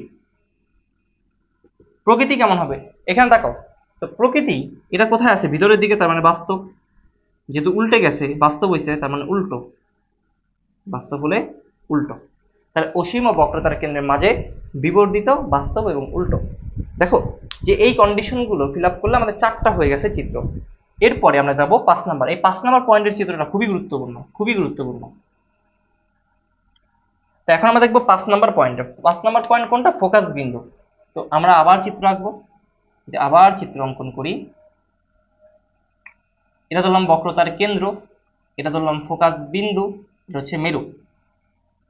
প্রকৃতি কেমন হবে? এখানে দেখো তো, প্রকৃতি এটা কোথায় আছে? ভিতরের দিকে, তার মানে বাস্তব। যেহেতু উল্টে গেছে, বাস্তব হয়েছে, তার মানে উল্টো, বাস্তব হলে উল্টো। তাহলে অসীম ও বক্রতার কেন্দ্রের মাঝে, বিবর্ধিত, বাস্তব এবং উল্টো। দেখো যে এই কন্ডিশনগুলো ফিল আপ করলে আমাদের 4টা হয়ে গেছে চিত্র। এরপরে আমরা যাব 5 নাম্বার। এই 5 নাম্বার পয়েন্টের চিত্রটা খুবই গুরুত্বপূর্ণ, খুবই গুরুত্বপূর্ণ। তো এখন আমরা দেখবো 5 নাম্বার পয়েন্ট। 5 নাম্বার পয়েন্ট কোনটা? ফোকাস বিন্দু। তো আমরা আবার চিত্র আঁকবো, আবার চিত্র অঙ্কন করি। এটা ধরলাম বক্রতার কেন্দ্র, এটা ধরলাম ফোকাস বিন্দু, এটা হচ্ছে মেরু,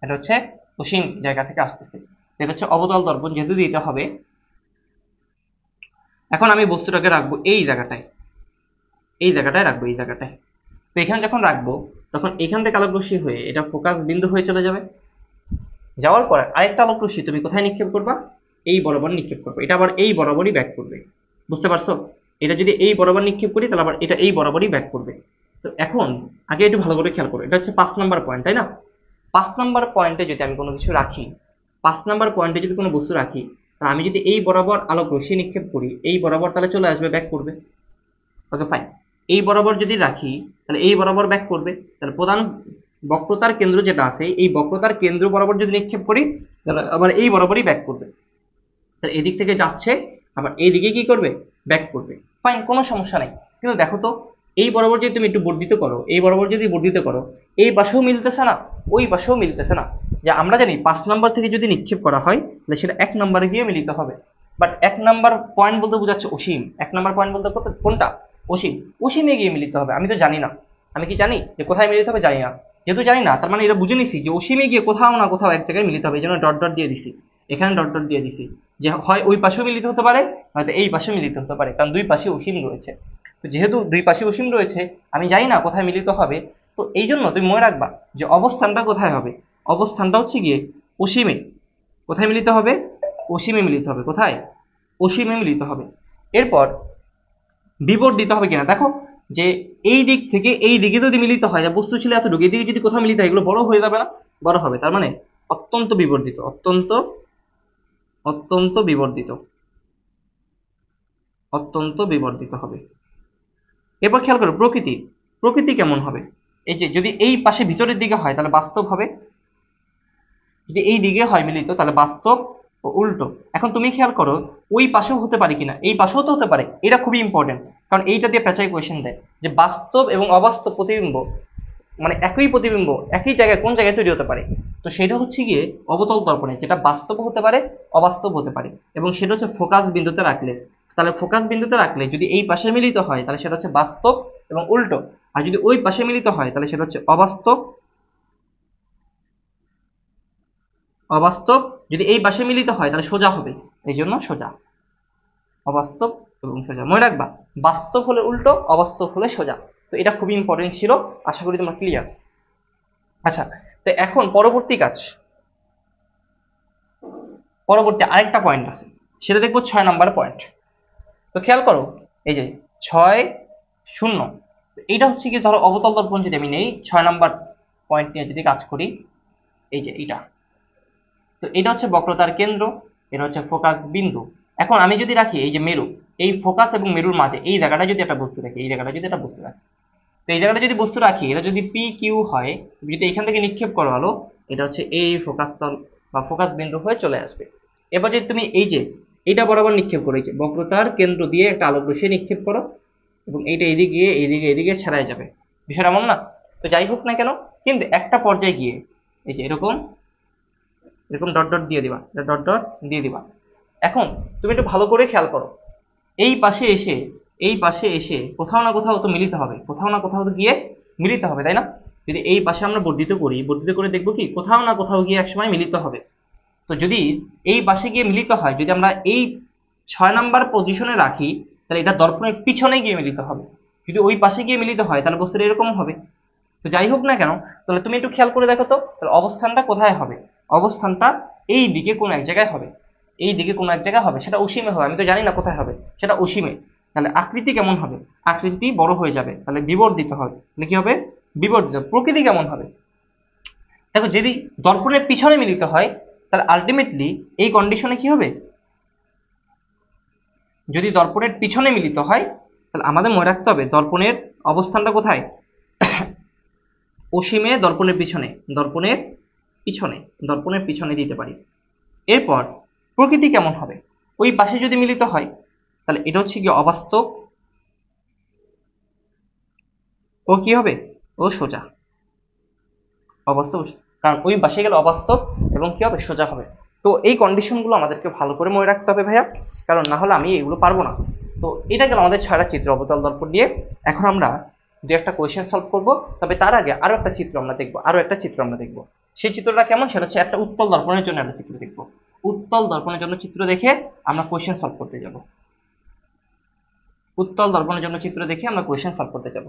এটা হচ্ছে অসীম জায়গা থেকে আসতেছে, এটা হচ্ছে অবতল দর্পণ, যেহেতু দিতে হবে। এখন আমি বস্তুটাকে রাখবো এই জায়গাটায়, এই জায়গাটায় রাখবো, এই জায়গাটায়। তো এখানে যখন রাখবো তখন এখান থেকে আলোক রশ্মি হয়ে এটা ফোকাস বিন্দু হয়ে চলে যাবে। যাওয়ার পর আরেকটা আলোক রশ্মি তুমি কোথায় নিক্ষেপ করবা? এই বরাবর নিক্ষেপ করবে, এটা আবার এই বরাবরই ব্যাক করবে। বুঝতে পারছো? এটা যদি এই বরাবর নিক্ষেপ করি, তাহলে আবার এটা এই বরাবরই ব্যাক করবে। তো এখন আগে একটু ভালো করে খেয়াল করো, এটা হচ্ছে 5 নাম্বার পয়েন্ট, তাই না? 5 নাম্বার পয়েন্টে যদি আমি কোনো কিছু রাখি, 5 নাম্বার পয়েন্টে যদি কোনো বস্তু রাখি, তা আমি যদি এই বরাবর আলোক রশ্মি নিক্ষেপ করি, এই বরাবর তাহলে চলে আসবে, ব্যাক করবে। Okay fine. এই বরাবর যদি রাখি তাহলে এই বরাবর ব্যাক করবে। তাহলে প্রধান বক্রতার কেন্দ্র যেটা আছে এই বক্রতার কেন্দ্র বরাবর যদি নিক্ষেপ করি তাহলে আবার এই বরাবরই ব্যাক করবে, তাহলে এদিক থেকে যাচ্ছে আবার এইদিকে কি করবে, ব্যাক করবে। ফাইন, কোনো সমস্যা নেই। কিন্তু দেখো তো এই বরাবর যদি তুমি একটু বর্ধিত করো, এই বরাবর যদি বর্ধিত করো, এই পাশেও মিলতেছে না, ওই পাশেও মিলতেছে না। যে আমরা জানি 5 নাম্বার থেকে যদি নিক্ষেপ করা হয় তাহলে সেটা 1 নম্বরে গিয়ে মিলিত হবে। বাট 1 নাম্বার পয়েন্ট বলতে বোঝাচ্ছে অসীম, 1 নাম্বার পয়েন্ট বলতে কোনটা, অসীম, অসীমে গিয়ে মিলিত হবে। আমি তো জানি না, আমি কি জানি যে কোথায় মিলিত হবে, জানি না। যেহেতু জানি না তার মানে এটা বুঝে নিছি যে অসীমে গিয়ে কোথাও না কোথাও এক জায়গায় মিলিত হবে, এই জন্য ডট ডট দিয়ে দিছি, এখানে ডট ডট দিয়ে দিছি, যে হয় ওই পাশেও মিলিত হতে পারে হয়তো এই পাশেও মিলিত হতে পারে, কারণ দুই পাশে অসীম রয়েছে। তো যেহেতু দুই পাশে অসীম রয়েছে আমি জানি না কোথায় মিলিত হবে, তো এই জন্য তুমি মনে রাখবা যে অবস্থানটা কোথায় হবে, অবস্থানটা হচ্ছে গিয়ে অসীমে। কোথায় মিলিত হবে, অসীমে মিলিত হবে। কোথায়, অসীমে মিলিত হবে। এরপর বিবর দিতে হবে কিনা দেখো, যে এই দিক থেকে এই দিকে যদি মিলিত হয়, বস্তু ছিল এতটুকু, এই দিকে যদি কোথাও মিলিত হয় এগুলো বড় হয়ে যাবে না, বড় হবে, তার মানে অত্যন্ত বিবর্ধিত, অত্যন্ত অত্যন্ত বিবর্ধিত, অত্যন্ত বিবর্ধিত হবে। এরপর খেয়াল করো প্রকৃতি, প্রকৃতি কেমন হবে। এই যে যদি এই পাশে ভিতরের দিকে হয় তাহলে বাস্তব হবে, যদি এই দিকে হয় মিলিত তাহলে বাস্তব ও উল্টো। এখন তুমি খেয়াল করো ওই পাশেও হতে পারে কিনা, এই পাশেও তো হতে পারে, এটা খুবই ইম্পর্টেন্ট, কারণ এইটা দিয়ে পেঁচাই কোয়েশ্চেন দেয় যে বাস্তব এবং অবাস্তব প্রতিবিম্ব মানে একই প্রতিবিম্ব একই জায়গায় কোন জায়গায় তৈরি হতে পারে। তো সেটা হচ্ছে গিয়ে অবতল দর্পণে, যেটা বাস্তব হতে পারে অবাস্তব হতে পারে, এবং সেটা হচ্ছে ফোকাস বিন্দুতে রাখলে। তাহলে ফোকাস বিন্দুতে রাখলে যদি এই পাশে মিলিত হয় তাহলে সেটা হচ্ছে বাস্তব এবং উল্টো, আর যদি ওই পাশে মিলিত হয় তাহলে সেটা হচ্ছে অবাস্তব, অবাস্তব। যদি এই পাশে মিলিত হয় তাহলে সোজা হবে, এই জন্য সোজা, অবাস্তব এবং সোজা। মনে রাখবা বাস্তব হলে উল্টো, অবাস্তব হলে সোজা। তো এটা খুবই ইম্পর্টেন্ট ছিল, আশা করি তোমরা ক্লিয়ার। আচ্ছা, তো এখন পরবর্তী কাজ, পরবর্তী আরেকটা পয়েন্ট আছে সেটা দেখবো 6 নাম্বার পয়েন্ট। তো খেয়াল করো এই যে 6-0, এইটা হচ্ছে কি, ধরো অবতল দর্পণ যদি আমি নেই 6 নাম্বার পয়েন্ট নিয়ে যদি কাজ করি, এই যে এইটা, তো এটা হচ্ছে বক্রতার কেন্দ্র, এটা হচ্ছে ফোকাস বিন্দু। এখন আমি যদি রাখি এই যে মেরু, এই ফোকাস এবং মেরুর মাঝে এই জায়গাটা যদি একটা বস্তু রাখি, এই জায়গাটা যদি একটা বস্তু রাখি, তো এই জায়গাটা যদি বস্তু রাখি, এটা যদি পি কিউ হয়, যদি এখান থেকে নিক্ষেপ করা হলো, এটা হচ্ছে এই ফোকাস তল বা ফোকাস বিন্দু হয়ে চলে আসবে। এবার যদি তুমি এই যে এইটা বরাবর নিক্ষেপ করো, এই যে বক্রতার কেন্দ্র দিয়ে একটা আলোক রশ্মি নিক্ষেপ করো, এবং এইটা এদিকে এইদিকে এদিকে ছাড়াই যাবে, বিষয়টা এমন না। তো যাই হোক না কেন, কিন্তু একটা পর্যায়ে গিয়ে এই যে এরকম এরকম ডট ডট দিয়ে দিবা, ডট ডট দিয়ে দিবা। এখন তুমি একটু ভালো করে খেয়াল করো, এই পাশে এসে এই পাশে এসে কোথাও না কোথাও তো মিলিত হবে, কোথাও না কোথাও তো গিয়ে মিলিত হবে, তাই না। যদি এই পাশে আমরা বর্ধিত করি, বর্ধিত করে দেখবো কি কোথাও না কোথাও গিয়ে একসময় মিলিত হবে। তো যদি এই পাশে গিয়ে মিলিত হয়, যদি আমরা এই 6 নাম্বার পজিশনে রাখি তাহলে এটা দর্পণের পিছনে গিয়ে মিলিত হবে। যদি ওই পাশে গিয়ে মিলিত হয় তাহলে বস্তুটা এরকম হবে। তো যাই হোক না কেন, তাহলে তুমি একটু খেয়াল করে দেখো তো, তাহলে অবস্থানটা কোথায় হবে, অবস্থানটা এই দিকে কোন এক জায়গায় হবে, এই দিকে কোন এক জায়গায় হবে, সেটা অসীমে হবে, আমি তো জানি না কোথায় হবে, সেটা অসীমে। তাহলে আকৃতি কেমন হবে, আকৃতি বড় হয়ে যাবে, তাহলে বিবর্ধিত হবে, তাহলে কি হবে, বিবর্ধিত। প্রকৃতি কেমন হবে, দেখো যদি দর্পণের পিছনে মিলিত হয় তাহলে আলটিমেটলি এই কন্ডিশনে কি হবে, যদি দর্পণের পিছনে মিলিত হয় তাহলে আমাদের মনে রাখতে হবে দর্পণের অবস্থানটা কোথায়, অসীমে দর্পণের পিছনে, দর্পণের পিছনে, দর্পণের পিছনে দিতে পারি। এরপর প্রকৃতি কেমন হবে, ওই পাশে যদি মিলিত হয় তাহলে এটা হচ্ছে কি অবাস্তব, ও কি হবে, ও সোজা, অবাস্তব, কারণ ওই পাশে গেলে অবাস্তব এবং কি হবে, সোজা হবে। তো এই কন্ডিশনগুলো আমাদেরকে ভালো করে মনে রাখতে হবে ভাইয়া, কারণ না হলে আমি এগুলো পারবো না। তো এটা গেল আমাদের 6টা চিত্র অবতল দর্পণ দিয়ে। এখন আমরা দু একটা কোয়েশ্চেন সলভ করব, তবে তার আগে আরো একটা চিত্র আমরা দেখবো, আরো একটা চিত্র আমরা দেখবো। সেই চিত্রটা কেমন, সেটা হচ্ছে একটা উত্তল দর্পণের জন্য একটা চিত্র দেখবো। উত্তল দর্পণের জন্য চিত্র দেখে আমরা কোয়েশ্চেন সলভ করতে যাব, উত্তল দর্পণের জন্য চিত্র দেখে আমরা কোয়েশ্চেন সলভ করতে যাব।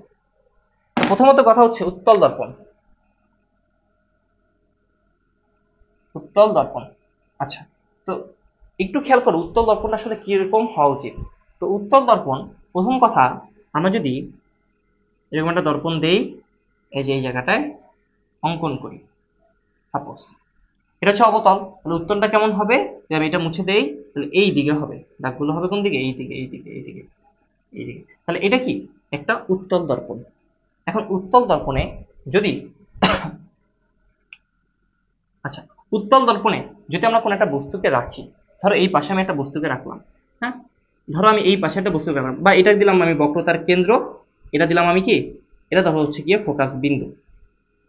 তো প্রথমত কথা হচ্ছে উত্তল দর্পণ, উত্তল দর্পণ। আচ্ছা, তো একটু খেয়াল করো উত্তল দর্পণ আসলে কিরকম হওয়া উচিত। তো উত্তল দর্পণ, প্রথম কথা আমরা যদি এরকম একটা দর্পণ দেই, এই যে এই জায়গাটায় অঙ্কন করি, সাপোজ এটা হচ্ছে অবতল, তাহলে উত্তলটা কেমন হবে, যদি আমি এটা মুছে দেই তাহলে এই দিকে হবে, দাগগুলো হবে কোন দিকে, এই দিকে এই দিকে এই দিকে এই দিকে। তাহলে এটা কি একটা উত্তল দর্পণ। এখন উত্তল দর্পণে যদি আচ্ছা, উত্তল দর্পণে যদি আমরা কোনো একটা বস্তুকে রাখি, ধরো এই পাশে আমি একটা বস্তুকে রাখলাম, হ্যাঁ, ধরো আমি এই পাশে একটা বস্তুকে রাখলাম, বা এটা দিলাম আমি বক্রতার কেন্দ্র, এটা দিলাম আমি কি, এটা ধরো হচ্ছে গিয়ে ফোকাস বিন্দু,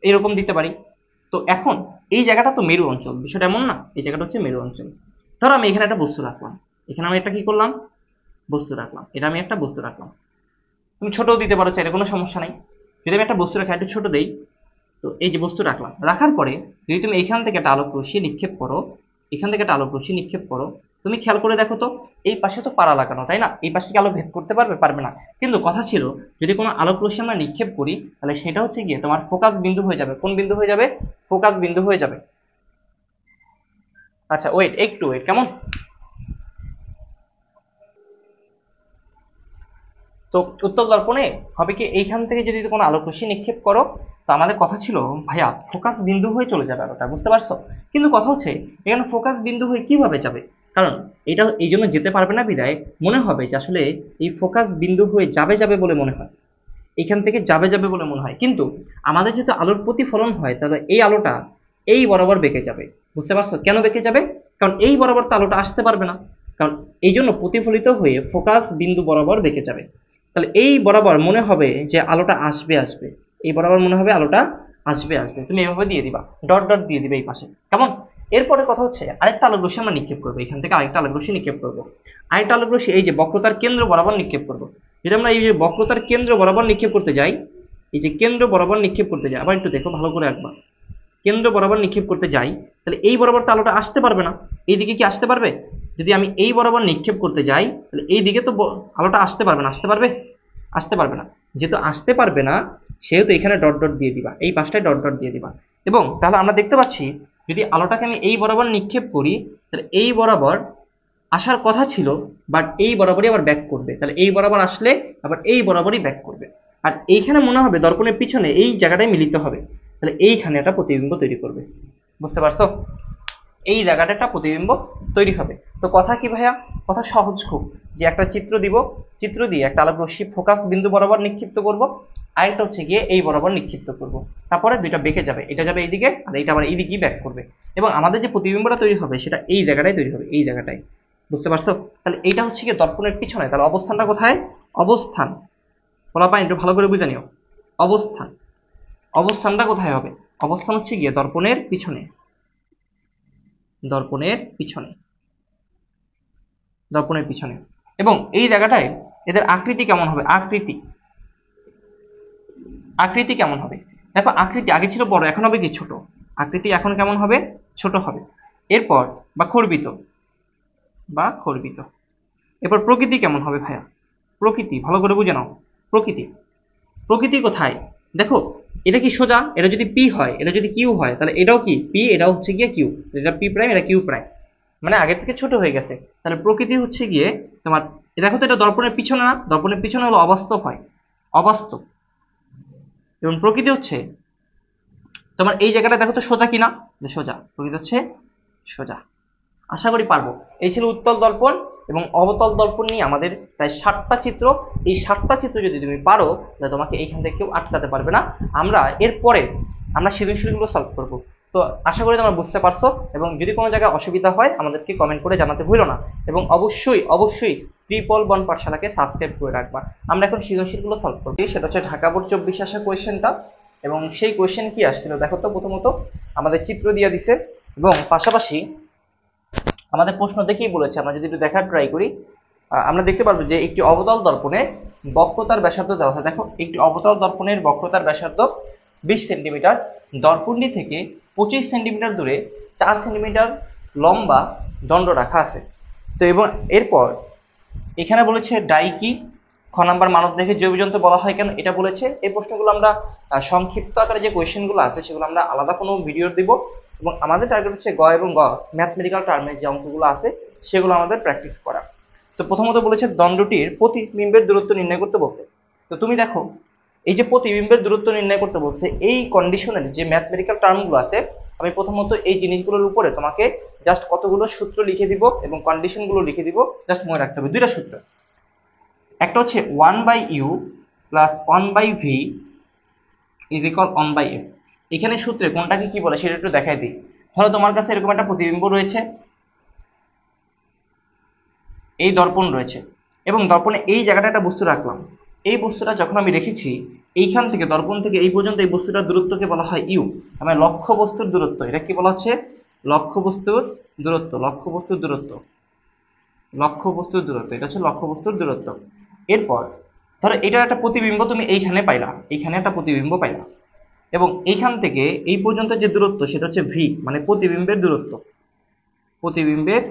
এরকম দিতে পারি। তো এখন এই জায়গাটা তো মেরু অঞ্চল, বিষয়টা এমন না, এই জায়গাটা হচ্ছে মেরু অঞ্চল। ধরো আমি এখানে একটা বস্তু রাখলাম, এখানে আমি একটা কি করলাম, বস্তু রাখলাম, এটা আমি একটা বস্তু রাখলাম। তুমি ছোটও দিতে পারো চাইলে, কোনো সমস্যা নাই। যদি আমি একটা বস্তু রাখি, একটু ছোট দেই, তো এই যে বস্তু রাখলাম, রাখার পরে যদি তুমি এখান থেকে একটা আলোক রশ্মি নিক্ষেপ করো, এখান থেকে একটা আলোক রশ্মি নিক্ষেপ করো, তুমি খেয়াল করে দেখো তো, এই পাশে তো পাড়া লাগানো, তাই না? এই পাশে কি আলো ভেদ করতে পারবে? পারবে না। কিন্তু কথা ছিল, যদি কোনো আলোক রশ্মি আমরা নিক্ষেপ করি, তাহলে সেটা হচ্ছে গিয়ে তোমার ফোকাস বিন্দু হয়ে যাবে। কোন বিন্দু হয়ে যাবে? ফোকাস বিন্দু হয়ে যাবে। আচ্ছা ওয়েট, একটু ওয়েট, কেমন? তো উত্তল দর্পণে হবে কি, এইখান থেকে যদি কোনো আলোক রশ্মি নিক্ষেপ করো, তো আমাদের কথা ছিল ভাইয়া ফোকাস বিন্দু হয়ে চলে যাবে আলোটা, বুঝতে পারছো? কিন্তু কথা হচ্ছে এখানে ফোকাস বিন্দু হয়ে কিভাবে যাবে? কারণ এটা এই জন্য যেতে পারবে না বিদায় মনে হবে যে আসলে এই ফোকাস বিন্দু হয়ে যাবে যাবে বলে মনে হয়, এখান থেকে যাবে যাবে বলে মনে হয়। কিন্তু আমাদের যেহেতু আলোর প্রতিফলন হয়, তাহলে এই আলোটা এই বরাবর বেঁকে যাবে। বুঝতে পারছো কেন বেঁকে যাবে? কারণ এই বরাবর তো আলোটা আসতে পারবে না, কারণ এই জন্য প্রতিফলিত হয়ে ফোকাস বিন্দু বরাবর বেঁকে যাবে। তাহলে এই বরাবর মনে হবে যে আলোটা আসবে আসবে, এই বরাবর মনে হবে আলোটা আসবে আসবে, তুমি এভাবে দিয়ে দিবা, ডট ডট দিয়ে দিবে এই পাশে, কেমন? এরপরে কথা হচ্ছে আরেকটা আলোক রশ্মি আমরা নিক্ষেপ করবো, এখান থেকে আরেকটা আলোক রশ্মি নিক্ষেপ করবো, আরেকটা আলোক রশ্মি এই যে বক্রতার কেন্দ্র বরাবর নিক্ষেপ করবো। যদি আমরা এই যে বক্রতার কেন্দ্র বরাবর নিক্ষেপ করতে যাই, এই যে কেন্দ্র বরাবর নিক্ষেপ করতে যাই, আবার একটু দেখো ভালো করে একবার, কেন্দ্র বরাবর নিক্ষেপ করতে যাই, তাহলে এই বরাবর তো আলোটা আসতে পারবে না, এই দিকে কি আসতে পারবে? যদি আমি এই বরাবর নিক্ষেপ করতে যাই, তাহলে এই দিকে তো আলোটা আসতে পারবে না, আসতে পারবে? আসতে পারবে না। যেহেতু আসতে পারবে না, সেহেতু এখানে ডট ডট দিয়ে দিবা, এই পাশটায় ডট ডট দিয়ে দিবা। এবং তাহলে আমরা দেখতে পাচ্ছি যদি আলোটাকে আমি এই বরাবর নিক্ষেপ করি, তাহলে এই বরাবর আসার কথা ছিল, বাট এই বরাবরই আবার ব্যাক করবে, তাহলে এই বরাবর আসলে আবার এই বরাবরই ব্যাক করবে। আর এইখানে মনে হবে দর্পণের পিছনে এই জায়গাটায় মিলিত হবে, তাহলে এইখানে একটা প্রতিবিম্ব তৈরি করবে। বুঝতে পারছো? এই জায়গাটা একটা প্রতিবিম্ব তৈরি হবে। তো কথা কি ভাইয়া? কথা সহজ খুব, যে একটা চিত্র দিব, চিত্র দিয়ে একটা আলোক রশ্মি ফোকাস বিন্দু বরাবর নিক্ষিপ্ত করব, আরেকটা হচ্ছে গিয়ে এই বরাবর নিক্ষিপ্ত করব, তারপরে দুইটা বেঁকে যাবে, এটা যাবে এইদিকে আর এইটা আবার এইদিকেই ব্যাক করবে, এবং আমাদের যে প্রতিবিম্বটা তৈরি হবে সেটা এই জায়গাটায় তৈরি হবে, এই জায়গাটায়। বুঝতে পারছো? তাহলে এইটা হচ্ছে গিয়ে দর্পণের পিছনে, তাহলে অবস্থানটা কোথায়? অবস্থান, বলা পাই একটু ভালো করে বুঝে নিও। অবস্থান, অবস্থানটা কোথায় হবে? অবস্থান হচ্ছে গিয়ে দর্পণের পিছনে, দর্পণের পিছনে, দর্পণের পিছনে। এবং এই জায়গাটায় এদের আকৃতি কেমন হবে? আকৃতি, আকৃতি কেমন হবে? দেখো আকৃতি আগে ছিল বড়, এখন হবে কি ছোট, আকৃতি এখন কেমন হবে? ছোট হবে। এরপর বা খর্বিত, বা খর্বিত। এরপর প্রকৃতি কেমন হবে ভাইয়া? প্রকৃতি ভালো করে বুঝে নাও। প্রকৃতি, প্রকৃতি কোথায়? দেখো এটা কি সোজা, এটা যদি পি হয়, এটা যদি কিউ হয়, তাহলে এটাও কি পি, এটাও হচ্ছে গিয়ে কিউ, এটা পি প্রাইম, এটা কিউ প্রাইম, মানে আগের থেকে ছোট হয়ে গেছে। তাহলে প্রকৃতি হচ্ছে গিয়ে তোমার, দেখো তো এটা দর্পণের পিছনে না, দর্পণের পিছনে হলো অবাস্তব হয়, অবাস্তব। এবং প্রকৃতি হচ্ছে তোমার এই জায়গাটা দেখো তো সোজা কিনা, সোজা, প্রকৃতি হচ্ছে সোজা। আশা করি পারবো। এই ছিল উত্তল দর্পণ এবং অবতল দর্পণ নিয়ে আমাদের প্রায় 7টা চিত্র। এই 7টা চিত্র যদি তুমি পারো, তাহলে তোমাকে এইখান থেকে কেউ আটকাতে পারবে না। আমরা এরপরে আমরা সৃজনশীলগুলো সলভ করব। তো আশা করি তোমরা বুঝতে পারছো, এবং যদি কোনো জায়গায় অসুবিধা হয় আমাদেরকে কমেন্ট করে জানাতে ভুলো না, এবং অবশ্যই অবশ্যই ট্রিপল বন্ড পাঠশালাকে সাবস্ক্রাইব করে রাখবা। আমরা এখন সৃজনশীলগুলো সলভ করছি, সেটা হচ্ছে ঢাকা বোর্ড 24 আসা কোয়েশ্চেনটা। এবং সেই কোয়েশ্চেন কি আসছিল দেখো তো, প্রথমত আমাদের চিত্র দিয়ে দিছে, এবং পাশাপাশি আমাদের প্রশ্ন দেখেই বলেছে, আমরা যদি একটু দেখার ট্রাই করি, আমরা দেখতে পারবো যে একটি অবতল দর্পণে বক্রতার ব্যাসার্ধ দেওয়া আছে। দেখো একটি অবতল দর্পণের বক্রতার ব্যাসার্ধ 20 সেন্টিমিটার, দর্পণটি থেকে 25 সেন্টিমিটার দূরে 4 সেন্টিমিটার লম্বা দণ্ড রাখা আছে। তো এবং এরপর এখানে বলেছে ডাই কি, খ নাম্বার মানব দেখে জৈব যন্ত্র বলা হয় কেন, এটা বলেছে। এই প্রশ্নগুলো আমরা সংক্ষিপ্ত আকারে যে কোয়েশ্চেনগুলো আছে সেগুলো আমরা আলাদা কোনো ভিডিও দিব, এবং আমাদের টার্গেট হচ্ছে গ এবং গ ম্যাথমেটিক্যাল টার্মের যে অঙ্কগুলো আছে সেগুলো আমাদের প্র্যাকটিস করা। তো প্রথমত বলেছে দণ্ডটির প্রতিবিম্বের দূরত্ব নির্ণয় করতে বলছে। তো তুমি দেখো এই যে প্রতিবিম্বের দূরত্ব নির্ণয় করতে বলছে, এই কন্ডিশনের যে ম্যাথমেটিক্যাল টার্মগুলো আছে, আমি প্রথমত এই জিনিসগুলোর উপরে তোমাকে জাস্ট কতগুলো সূত্র লিখে দিব এবং কন্ডিশনগুলো লিখে দিব, জাস্ট মনে রাখতে হবে দুইটা সূত্র। একটা হচ্ছে 1/u plus 1/v is equal 1/f। এখানে সূত্রে কোনটাকে কি বলে সেটা একটু দেখাই দিই। ধরো তোমার কাছে এরকম একটা প্রতিবিম্ব রয়েছে, এই দর্পণ রয়েছে, এবং দর্পণে এই জায়গাটা একটা বস্তু রাখলাম। এই বস্তুটা যখন আমি রেখেছি, এইখান থেকে দর্পণ থেকে এই পর্যন্ত এই বস্তুটার দূরত্বকে বলা হয় ইউ, মানে লক্ষ্য বস্তুর দূরত্ব। এটা কি বলা হচ্ছে? লক্ষ্য বস্তুর দূরত্ব। লক্ষ্য বস্তুর দূরত্ব, লক্ষ্য বস্তুর দূরত্ব, এটা হচ্ছে লক্ষ্য বস্তুর দূরত্ব। এরপর ধরো এটার একটা প্রতিবিম্ব তুমি এইখানে পাইলা, এইখানে একটা প্রতিবিম্ব পাইলা, এবং এইখান থেকে এই পর্যন্ত যে দূরত্ব সেটা হচ্ছে ভি, মানে প্রতিবিম্বের দূরত্ব। প্রতিবিম্বের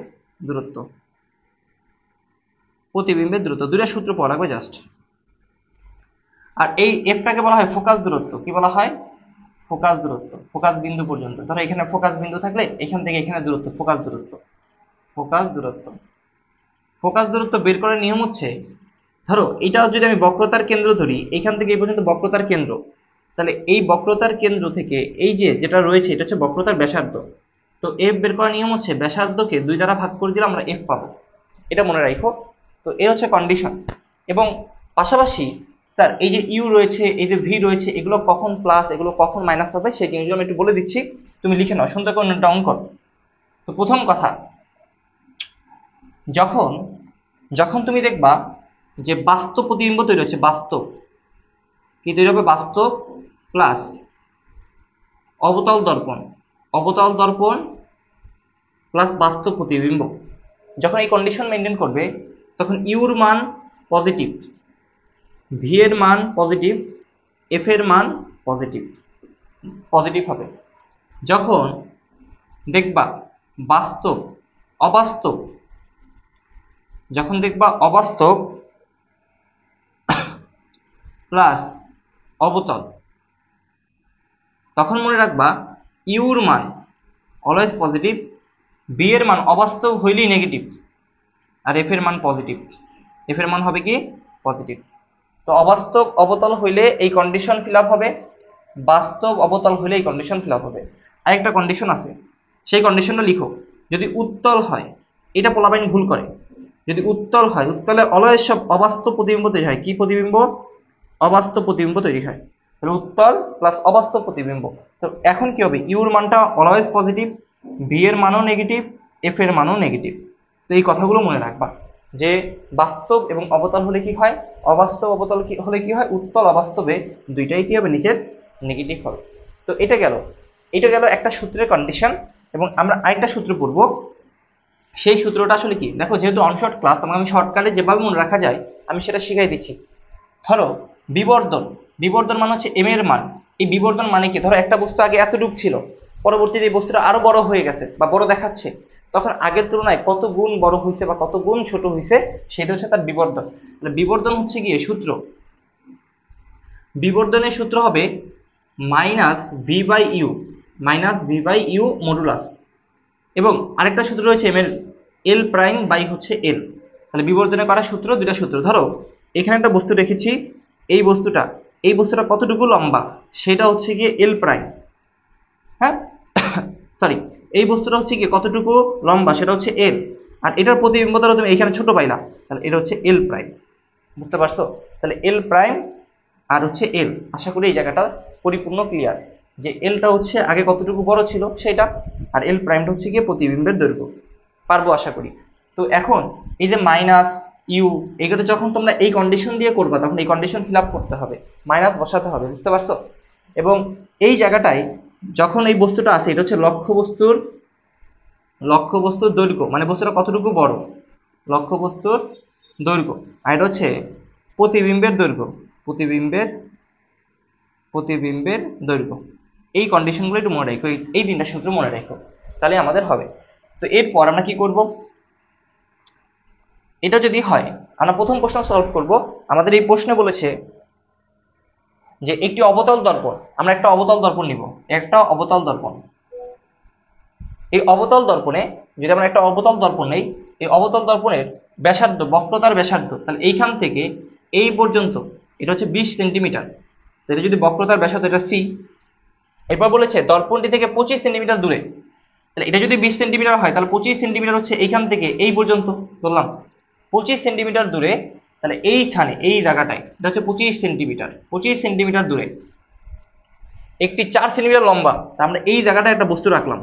দূরত্ব, প্রতিবিম্বের দূরত্ব, দুইটা সূত্র পড়া লাগবে জাস্ট। আর এই এফটাকে বলা হয় ফোকাস দূরত্ব। কি বলা হয়? ফোকাস দূরত্ব, ফোকাস বিন্দু পর্যন্ত। ধরো এখানে ফোকাস বিন্দু থাকলে এখান থেকে এখানে দূরত্ব, ফোকাস দূরত্ব। ফোকাস দূরত্ব, ফোকাস দূরত্ব বের করার নিয়ম হচ্ছে, ধরো এটাও যদি আমি বক্রতার কেন্দ্র ধরি, এখান থেকে এই পর্যন্ত বক্রতার কেন্দ্র, তাহলে এই বক্রতার কেন্দ্র থেকে এই যে যেটা রয়েছে এটা হচ্ছে বক্রতার ব্যাসার্ধ। তো এফ বের করার নিয়ম হচ্ছে ব্যাসার্ধকে 2 দ্বারা ভাগ করে দিলে আমরা এফ পাবো। এটা মনে রাখো। তো এই হচ্ছে কন্ডিশন। এবং পাশাপাশি স্যার এই যে ইউ রয়েছে, এই যে ভি রয়েছে, এগুলো কখন প্লাস এগুলো কখন মাইনাস হবে সেই জিনিসগুলো আমি একটু বলে দিচ্ছি, তুমি লিখে নাও, সুন্দর করে নোট ডাউন করো। তো প্রথম কথা, যখন যখন তুমি দেখবা যে বাস্তব প্রতিবিম্ব তৈরি হচ্ছে, বাস্তব কি তৈরি হবে? বাস্তব প্লাস অবতল দর্পণ, অবতল দর্পণ প্লাস বাস্তব প্রতিবিম্ব, যখন এই কন্ডিশন মেনটেন করবে তখন ইউর মান পজিটিভ, ভি এর মান পজিটিভ, এফ এর মান পজিটিভ, পজিটিভ হবে। যখন দেখবা বাস্তব অবাস্তব, যখন দেখবা অবাস্তব প্লাস অবতল, তখন মনে রাখবা ইউর মান অলওয়েজ পজিটিভ, বি এর মান অবাস্তব হইলেই নেগেটিভ, আর এফ এর মান পজিটিভ। এফ এর মান হবে কি? পজিটিভ। তো অবাস্তব অবতল হইলে এই কন্ডিশন ফিল আপ হবে, বাস্তব অবতল হইলে এই কন্ডিশন ফিল আপ হবে। আরেকটা কন্ডিশন আছে, সেই কন্ডিশনটা লিখো। যদি উত্তল হয়, এটা পোলাপাইন ভুল করে, যদি উত্তল হয়, উত্তলে অলওয়েজ সব অবাস্তব প্রতিবিম্ব তৈরি হয়। কি প্রতিবিম্ব? অবাস্তব প্রতিবিম্ব তৈরি হয়। তাহলে উত্তল প্লাস অবাস্তব প্রতিবিম্ব। তো এখন কি হবে? ইউর মানটা অলওয়েজ পজিটিভ, ভি এর মানও নেগেটিভ, এফ এর মানও নেগেটিভ। তো এই কথাগুলো মনে রাখবা যে বাস্তব এবং অবতল হলে কি হয়, অবাস্তব অবতল হলে কি হয়, উত্তল অবাস্তবে দুইটাই কি হবে? নিচের নেগেটিভ হবে। তো এটা গেল একটা সূত্রের কন্ডিশন। এবং আমরা আরেকটা সূত্র পড়ব। সেই সূত্রটা আসলে কি দেখো, যেহেতু অনশর্ট ক্লাস, তোমাকে আমি শর্টকাটে যেভাবে মনে রাখা যায় আমি সেটা শিখাই দিচ্ছি। ধরো বিবর্ধন, বিবর্ধন মানে হচ্ছে এম এর মান। এই বিবর্ধন মানে কি? ধরো একটা বস্তু আগে এতটুকু ছিল, পরবর্তীতে এই বস্তুটা আরো বড় হয়ে গেছে বা বড় দেখাচ্ছে, তখন আগের তুলনায় কত গুণ বড় হয়েছে বা কত গুণ ছোট হয়েছে সেটা হচ্ছে তার বিবর্ধন। বিবর্ধন হচ্ছে গিয়ে সূত্র, বিবর্ধনের সূত্র হবে minus V by U, minus V by U modulus. এবং আরেকটা সূত্র রয়েছে এম এর, এল প্রাইম বাই হচ্ছে এল। তাহলে বিবর্ধনের করা সূত্র, দুটা সূত্র। ধরো এখানে একটা বস্তু রেখেছি, এই বস্তুটা কতটুকু লম্বা সেটা হচ্ছে গিয়ে এল প্রাইম, হ্যাঁ সরি, এই বস্তুটা হচ্ছে গিয়ে কতটুকু লম্বা সেটা হচ্ছে এল, আর এটার প্রতিবিম্ব ধরো তুমি এখানে ছোট পাইলা, তাহলে এটা হচ্ছে এল প্রাইম। বুঝতে পারছো? তাহলে এল প্রাইম আর হচ্ছে এল। আশা করি এই জায়গাটা পরিপূর্ণ ক্লিয়ার, যে এলটা হচ্ছে আগে কতটুকু বড় ছিল সেটা, আর এল প্রাইমটা হচ্ছে গিয়ে প্রতিবিম্বের দৈর্ঘ্য। পারবো আশা করি। তো এখন এই যে মাইনাস ইউ, এগুলো যখন তোমরা এই কন্ডিশন দিয়ে করবা তখন এই কন্ডিশন ফিল আপ করতে হবে, মাইনাস বসাতে হবে। বুঝতে পারছো? এবং এই জায়গাটায় যখন এই বস্তুটা আছে, এটা হচ্ছে লক্ষ্য বস্তুর দৈর্ঘ্য, মানে বস্তুটা কতটুকু বড়, লক্ষ্য বস্তুর দৈর্ঘ্য। আর এটা হচ্ছে প্রতিবিম্বের দৈর্ঘ্য, প্রতিবিম্বের দৈর্ঘ্য। এই কন্ডিশনগুলো একটু মনে রাখো, এই তিনটা সূত্র মনে রাখো, তাহলে আমাদের হবে। তো এরপর আমরা কি করব? এটা যদি হয় আমরা প্রথম প্রশ্ন সলভ করব। আমাদের এই প্রশ্নে বলেছে যে একটি অবতল দর্পণ, আমরা একটা অবতল দর্পণ নিব, একটা অবতল দর্পণ। এই অবতল দর্পণে যদি আমরা একটা অবতল দর্পণ নেই, এই অবতল দর্পণের ব্যাসার্ধ, বক্রতার ব্যাসার্ধ, তাহলে এইখান থেকে এই পর্যন্ত এটা হচ্ছে 20 সেন্টিমিটার। এটা যদি বক্রতার ব্যাসার্ধ, এটা সি। এরপর বলেছে দর্পণটি থেকে 25 সেন্টিমিটার দূরে, তাহলে এটা যদি 20 সেন্টিমিটার হয় তাহলে 25 সেন্টিমিটার হচ্ছে এইখান থেকে এই পর্যন্ত ধরলাম 25 সেন্টিমিটার দূরে। তাহলে এইখানে এই জায়গাটায় এটা হচ্ছে 25 সেন্টিমিটার, 25 সেন্টিমিটার দূরে একটি 4 সেন্টিমিটার লম্বা, তা আমরা এই জায়গাটায় একটা বস্তু রাখলাম,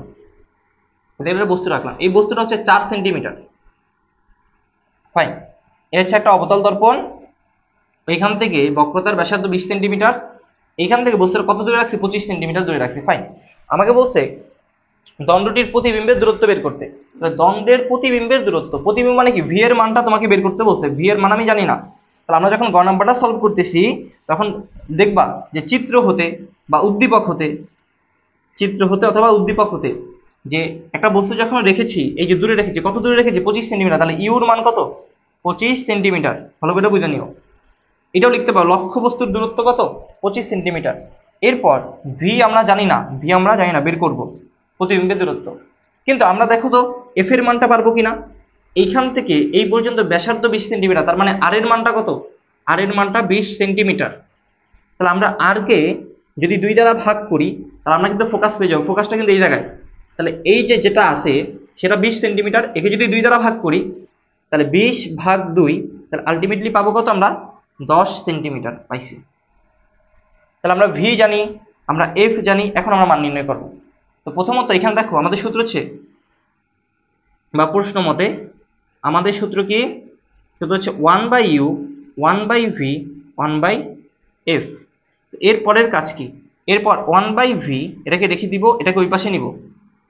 এর বস্তু রাখলাম, এই বস্তুটা হচ্ছে 4 সেন্টিমিটার। ফাইন, এ হচ্ছে একটা অবতল দর্পণ। এইখান থেকে বক্রতার ব্যাসার্ধ 20 সেন্টিমিটার, এইখান থেকে বস্তুটা কত দূরে রাখছি? 25 সেন্টিমিটার দূরে রাখছি। ফাইন, আমাকে বলছে দণ্ডটির প্রতিবিম্বের দূরত্ব বের করতে। দণ্ডের প্রতিবিম্বের দূরত্ব, প্রতিবিম্ব মানে কি? ভি এর মানটা তোমাকে বের করতে বলছে, ভি এর মান আমি জানি না। তাহলে আমরা যখন গ নাম্বারটা সলভ করতেছি তখন দেখবা যে চিত্র হতে বা উদ্দীপক হতে, চিত্র হতে অথবা উদ্দীপক হতে যে একটা বস্তু যখন রেখেছি, এই যে দূরে রেখেছি, কত দূরে রেখেছি? 25 সেন্টিমিটার। তাহলে ইউর মান কত? 25 সেন্টিমিটার। ভালো করে বুঝে নিও। এটাও লিখতে পারো, লক্ষ্য বস্তুর দূরত্ব কত? 25 সেন্টিমিটার। এরপর ভি আমরা জানি না, ভি আমরা জানি না, বের করব প্রতিবিম্বের দূরত্ব। কিন্তু আমরা দেখো তো এফ এর মানটা পারবো কিনা। এইখান থেকে এই পর্যন্ত ব্যাসার্ধ 20 সেন্টিমিটার, তার মানে আর এর মানটা কত? আর এর মানটা 20 সেন্টিমিটার। তাহলে আমরা আর কে যদি 2 দ্বারা ভাগ করি তাহলে আমরা কিন্তু ফোকাস পেয়ে যাবো। ফোকাসটা কিন্তু এই জায়গায়। তাহলে এই যে যেটা আছে সেটা 20 সেন্টিমিটার, একে যদি 2 দ্বারা ভাগ করি তাহলে 20 ভাগ 2, তাহলে আলটিমেটলি পাবো কত? আমরা 10 সেন্টিমিটার পাইছি। তাহলে আমরা ভি জানি, আমরা এফ জানি, এখন আমরা মান নির্ণয় করব। তো প্রথমত এখানে দেখো আমাদের সূত্র হচ্ছে, বা প্রশ্ন মতে আমাদের সূত্র কি? সূত্র হচ্ছে 1/u 1/v 1/f। এর পরের কাজ কি? এরপর 1/v এটাকে রেখে দিব, এটাকে ওই পাশে নিব,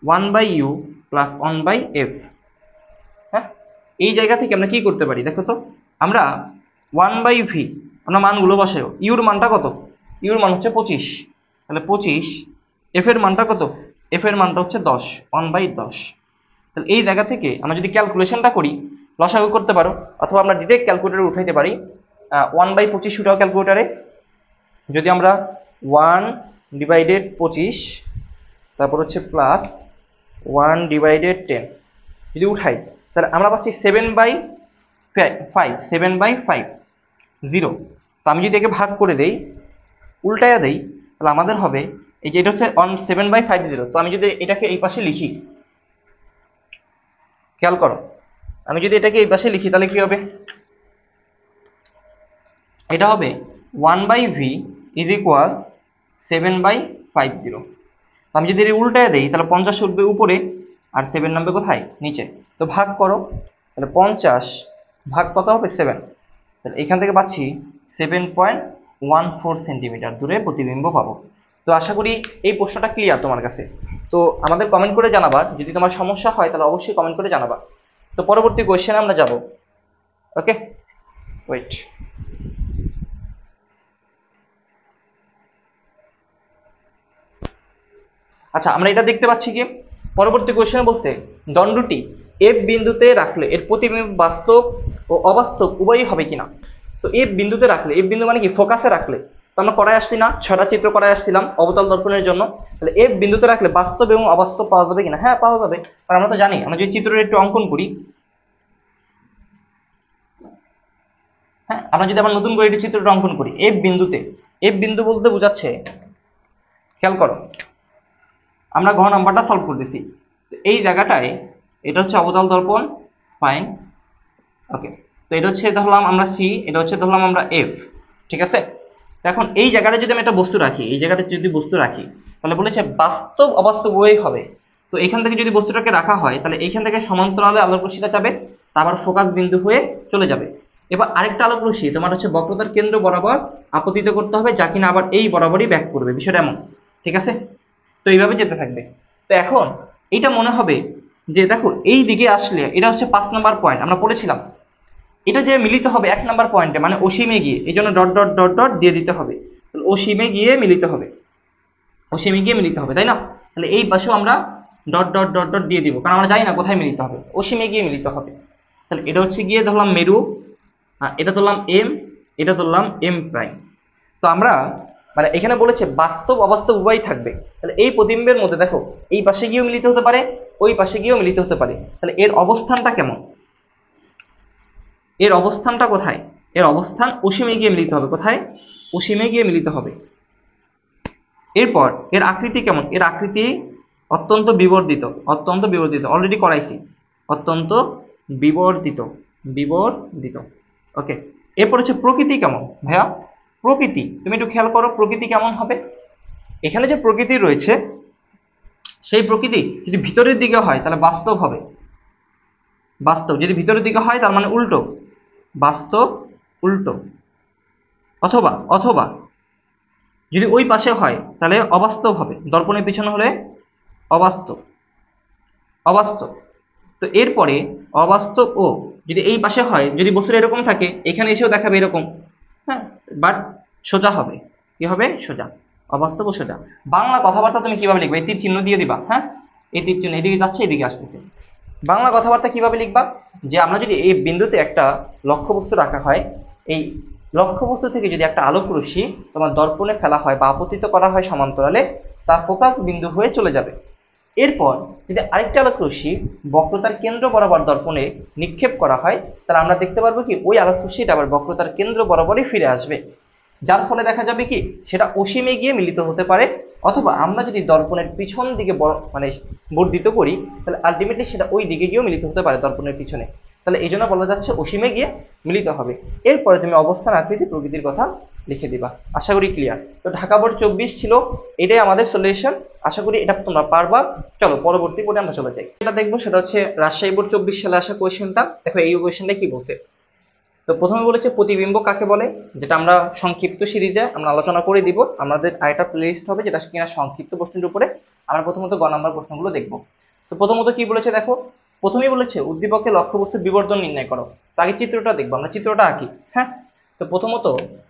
1/u প্লাস 1/f। হ্যাঁ, এই জায়গা থেকে আমরা কি করতে পারি দেখো তো, আমরা 1/v আমরা মানগুলো বসাই। ইউর মানটা কত? ইউর মান হচ্ছে 25, তাহলে 25। এফ এর মানটা কত? এফ এর মানটা হচ্ছে 10, 1/10। তাহলে এই জায়গা থেকে আমরা যদি ক্যালকুলেশনটা করি, লসাগু করতে পারো অথবা আমরা ডিরেক্ট ক্যালকুলেটরে উঠাইতে পারি। 1/25 উঠাও ক্যালকুলেটারে। যদি আমরা 1/25 তারপর হচ্ছে প্লাস 1/10 যদি উঠাই তাহলে আমরা পাচ্ছি 7/5, 7/5 0। তো আমি যদি একে ভাগ করে দেই, উল্টায়া দেই, তাহলে আমাদের হবে এই যে এটা হচ্ছে 7/50। তো আমি যদি এটাকে এই পাশে লিখি, খেয়াল করো, আমি যদি এটাকে এই পাশে লিখি তাহলে কি হবে? এটা হবে 1/v ইজ ইকুয়াল 7/50। আমি যদি এর উল্টায় দেই তাহলে 50 উঠবে উপরে আর 7 নামবে কোথায়? নিচে। তো ভাগ করো, তাহলে 50 ভাগ কত হবে? 7। তাহলে এখান থেকে পাচ্ছি 7.14 সেন্টিমিটার দূরে প্রতিবিম্ব পাবো। তো আশা করি এই প্রশ্নটা ক্লিয়ার তোমার কাছে। তো আমাদের কমেন্ট করে জানাবা, যদি তোমার সমস্যা হয় তাহলে অবশ্যই কমেন্ট করে জানাবা। তো পরবর্তী কোয়েশ্চেনে আমরা যাব। ওকে, ওয়েট। আচ্ছা, আমরা এটা দেখতে পাচ্ছি কি পরবর্তী কোয়েশ্চেনে বলছে দণ্ডটি এফ বিন্দুতে রাখলে এর প্রতিবিম্ব বাস্তব ও অবাস্তব উভয়ই হবে কিনা। তো এফ বিন্দুতে রাখলে, এফ বিন্দু মানে কি? ফোকাসে রাখলে। তো আমরা করায় আসছি না, 6টা চিত্র করায় আসছিলাম অবতল দর্পণের জন্য। তাহলে এফ বিন্দুতে রাখলে বাস্তব এবং অবাস্তব পাওয়া যাবে কিনা? হ্যাঁ, পাওয়া যাবে। কারণ আমরা তো জানি, আমরা যদি চিত্রটা একটু অঙ্কন করি, হ্যাঁ, আমরা যদি আবার নতুন করে একটু চিত্রটা অঙ্কন করি এফ বিন্দুতে, এফ বিন্দু বলতে বোঝাচ্ছে, খেয়াল করো, আমরা ঘ নাম্বারটা সলভ করতেছি। এই জায়গাটায় এটা হচ্ছে অবতল দর্পণ। ফাইন, ওকে। তো এটা হচ্ছে ধরলাম আমরা সি, এটা হচ্ছে ধরলাম আমরা এফ। ঠিক আছে। এখন এই জায়গাটা যদি আমি একটা বস্তু রাখি, এই জায়গাটা যদি বস্তু রাখি তাহলে বলেছে বাস্তব অবাস্তব উভয়ই হবে। তো এখান থেকে যদি বস্তুটাকে রাখা হয় তাহলে এইখান থেকে সমান্তরালে আলোক রশ্মিটা যাবে, তারপর ফোকাস বিন্দু হয়ে চলে যাবে। এবার আরেকটা আলোক রশ্মি তোমার হচ্ছে বক্রতার কেন্দ্র বরাবর আপতিত করতে হবে, যা কিনা আবার এই বরাবরই ব্যাক করবে। বিষয়টা এমন, ঠিক আছে। তো এইভাবে যেতে থাকবে। তো এখন এইটা মনে হবে যে দেখো এই দিকে আসলে এটা হচ্ছে 5 নাম্বার পয়েন্ট, আমরা পড়েছিলাম। এটা যে মিলিত হবে 1 নাম্বার পয়েন্টে, মানে অসীমে গিয়ে, এই জন্য ডট ডট ডট ডট দিয়ে দিতে হবে। অসীমে গিয়ে মিলিত হবে, অসীমে গিয়ে মিলিত হবে, তাই না? তাহলে এই পাশেও আমরা ডট ডট ডট ডট দিয়ে দিব, কারণ আমরা জানি না কোথায় মিলিত হবে, অসীমে গিয়ে মিলিত হবে। তাহলে এটা হচ্ছে গিয়ে ধরলাম মেরু, এটা ধরলাম এম, এটা ধরলাম এম প্রাইম। তো আমরা মানে এখানে বলেছে বাস্তব অবাস্তব উভয়ই থাকবে। তাহলে এই প্রতিবিম্বের মধ্যে দেখো এই পাশে গিয়েও মিলিত হতে পারে, ওই পাশে গিয়েও মিলিত হতে পারে। তাহলে এর অবস্থানটা কেমন? এর অবস্থানটা কোথায়? এর অবস্থান অসীমে গিয়ে মিলিত হবে। কোথায়? অসীমে গিয়ে মিলিত হবে। এরপর এর আকৃতি কেমন? এর আকৃতি অত্যন্ত বিবর্ধিত, অত্যন্ত বিবর্ধিত, অলরেডি করাইছি, অত্যন্ত বিবর্ধিত, বিবর্ধিত। ওকে। এরপর হচ্ছে প্রকৃতি কেমন ভাইয়া? প্রকৃতি তুমি একটু খেয়াল করো, প্রকৃতি কেমন হবে? এখানে যে প্রকৃতি রয়েছে সেই প্রকৃতি যদি ভিতরের দিকে হয় তাহলে বাস্তব হবে, বাস্তব। যদি ভিতরের দিকে হয় তার মানে উল্টো, বাস্তব উল্টো। অথবা অথবা যদি ওই পাশে হয় তাহলে অবাস্তব হবে, দর্পণের পিছনে হলে অবাস্তব, অবাস্তব। তো এরপরে অবাস্তব ও যদি এই পাশে হয়, যদি বস্তুটা এরকম থাকে এখানে এসেও দেখাবে এরকম, হ্যাঁ, বাট সোজা হবে। কি হবে? সোজা। অবাস্তব ও সোজা। বাংলা কথাবার্তা তুমি কিভাবে লিখবে? এই তীর চিহ্ন দিয়ে দিবা, হ্যাঁ, এই তীর চিহ্ন এদিকে যাচ্ছে এদিকে আসতেছে। বাংলা কথাবার্তা কিভাবে লিখবা? যে আমরা যদি এই বিন্দুতে একটা লক্ষ্যবস্তু রাখা হয়, এই লক্ষ্যবস্তু থেকে যদি একটা আলোক রশ্মি তোমার দর্পণে ফেলা হয় বা আপতিত করা হয় সমান্তরালে, তার ফোকাস বিন্দু হয়ে চলে যাবে। এরপর যদি আরেকটা আলোক রশ্মি বক্রতার কেন্দ্র বরাবর দর্পণে নিক্ষেপ করা হয়, তাহলে আমরা দেখতে পারবো কি ওই আলোক রশ্মিটা আবার বক্রতার কেন্দ্র বরাবরই ফিরে আসবে, যার ফলে দেখা যাবে কি সেটা অসীমে গিয়ে মিলিত হতে পারে। অথবা আমরা যদি দর্পণের পিছন দিকে মানে বর্ধিত করি তাহলে আলটিমেটলি সেটা ওই দিকে গিয়েও মিলিত হতে পারে দর্পণের পিছনে। তাহলে এই জন্য বলা যাচ্ছে অসীমে গিয়ে মিলিত হবে। এরপরে তুমি অবস্থান আকৃতি প্রকৃতির কথা লিখে দিবা। আশা করি ক্লিয়ার। তো ঢাকা বোর্ড 24 ছিল, এটাই আমাদের সলিউশন। আশা করি এটা তোমরা পারবা। চলো পরবর্তী বোর্ডে আমরা চলে যাই। এটা দেখবো সেটা হচ্ছে রাজশাহী বোর্ড 24 সালে আসা কোয়েশ্চেনটা। দেখো এই কোয়েশ্চেনটা কি বলছে। তো প্রথমে বলেছে প্রতিবিম্ব কাকে বলে, যেটা আমরা সংক্ষিপ্ত সিরিজে আমরা আলোচনা করে দিব। আমাদের আরেকটা প্লেলিস্ট হবে যেটা কিনা সংক্ষিপ্ত প্রশ্নের উপরে। আমরা প্রথমত গ নাম্বার প্রশ্নগুলো দেখব। তো প্রথমত কি বলেছে দেখো, প্রথমেই বলেছে উদ্দীপকের লক্ষ্যবস্তুর বিবর্ধন নির্ণয় করো। তো আগে চিত্রটা দেখবো, আমরা চিত্রটা আঁকি, হ্যাঁ। তো প্রথমত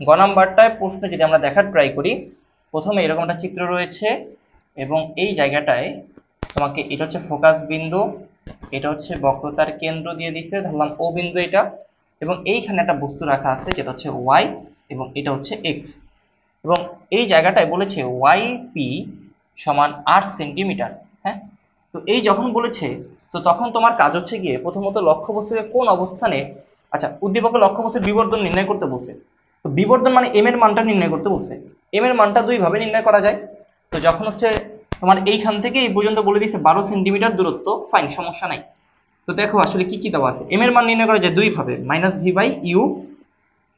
গ নাম্বারটায় প্রশ্ন যদি আমরা দেখার ট্রাই করি, প্রথমে এরকম একটা চিত্র রয়েছে এবং এই জায়গাটায় তোমাকে এটা হচ্ছে ফোকাস বিন্দু, এটা হচ্ছে বক্রতার কেন্দ্র দিয়ে দিছে, ধরলাম ও বিন্দু এটা, এবং এইখানে একটা বস্তু রাখা আছে যেটা হচ্ছে ওয়াই এবং এটা হচ্ছে এক্স, এবং এই জায়গাটায় বলেছে ওয়াই পি সমান 8 সেন্টিমিটার, হ্যাঁ। তো এই যখন বলেছে তো তখন তোমার কাজ হচ্ছে গিয়ে প্রথমত লক্ষ্যবস্তুকে কোন অবস্থানে, আচ্ছা উদ্দীপকের লক্ষ্যবস্তুর বিবর্ধন নির্ণয় করতে বলছে। তো বিবর্ধন মানে এম এর মানটা নির্ণয় করতে বলছে। এম এর মানটা দুই ভাবে নির্ণয় করা যায়। তো যখন হচ্ছে তোমার এইখান থেকে এই পর্যন্ত বলে দিয়েছে 12 সেন্টিমিটার দূরত্ব, ফাইন, সমস্যা নাই। তো দেখো আসলে কি কি দেওয়া আছে। এম এর মান নির্ণয় করা যায় দুই ভাবে, মাইনাস ভি বাই ইউ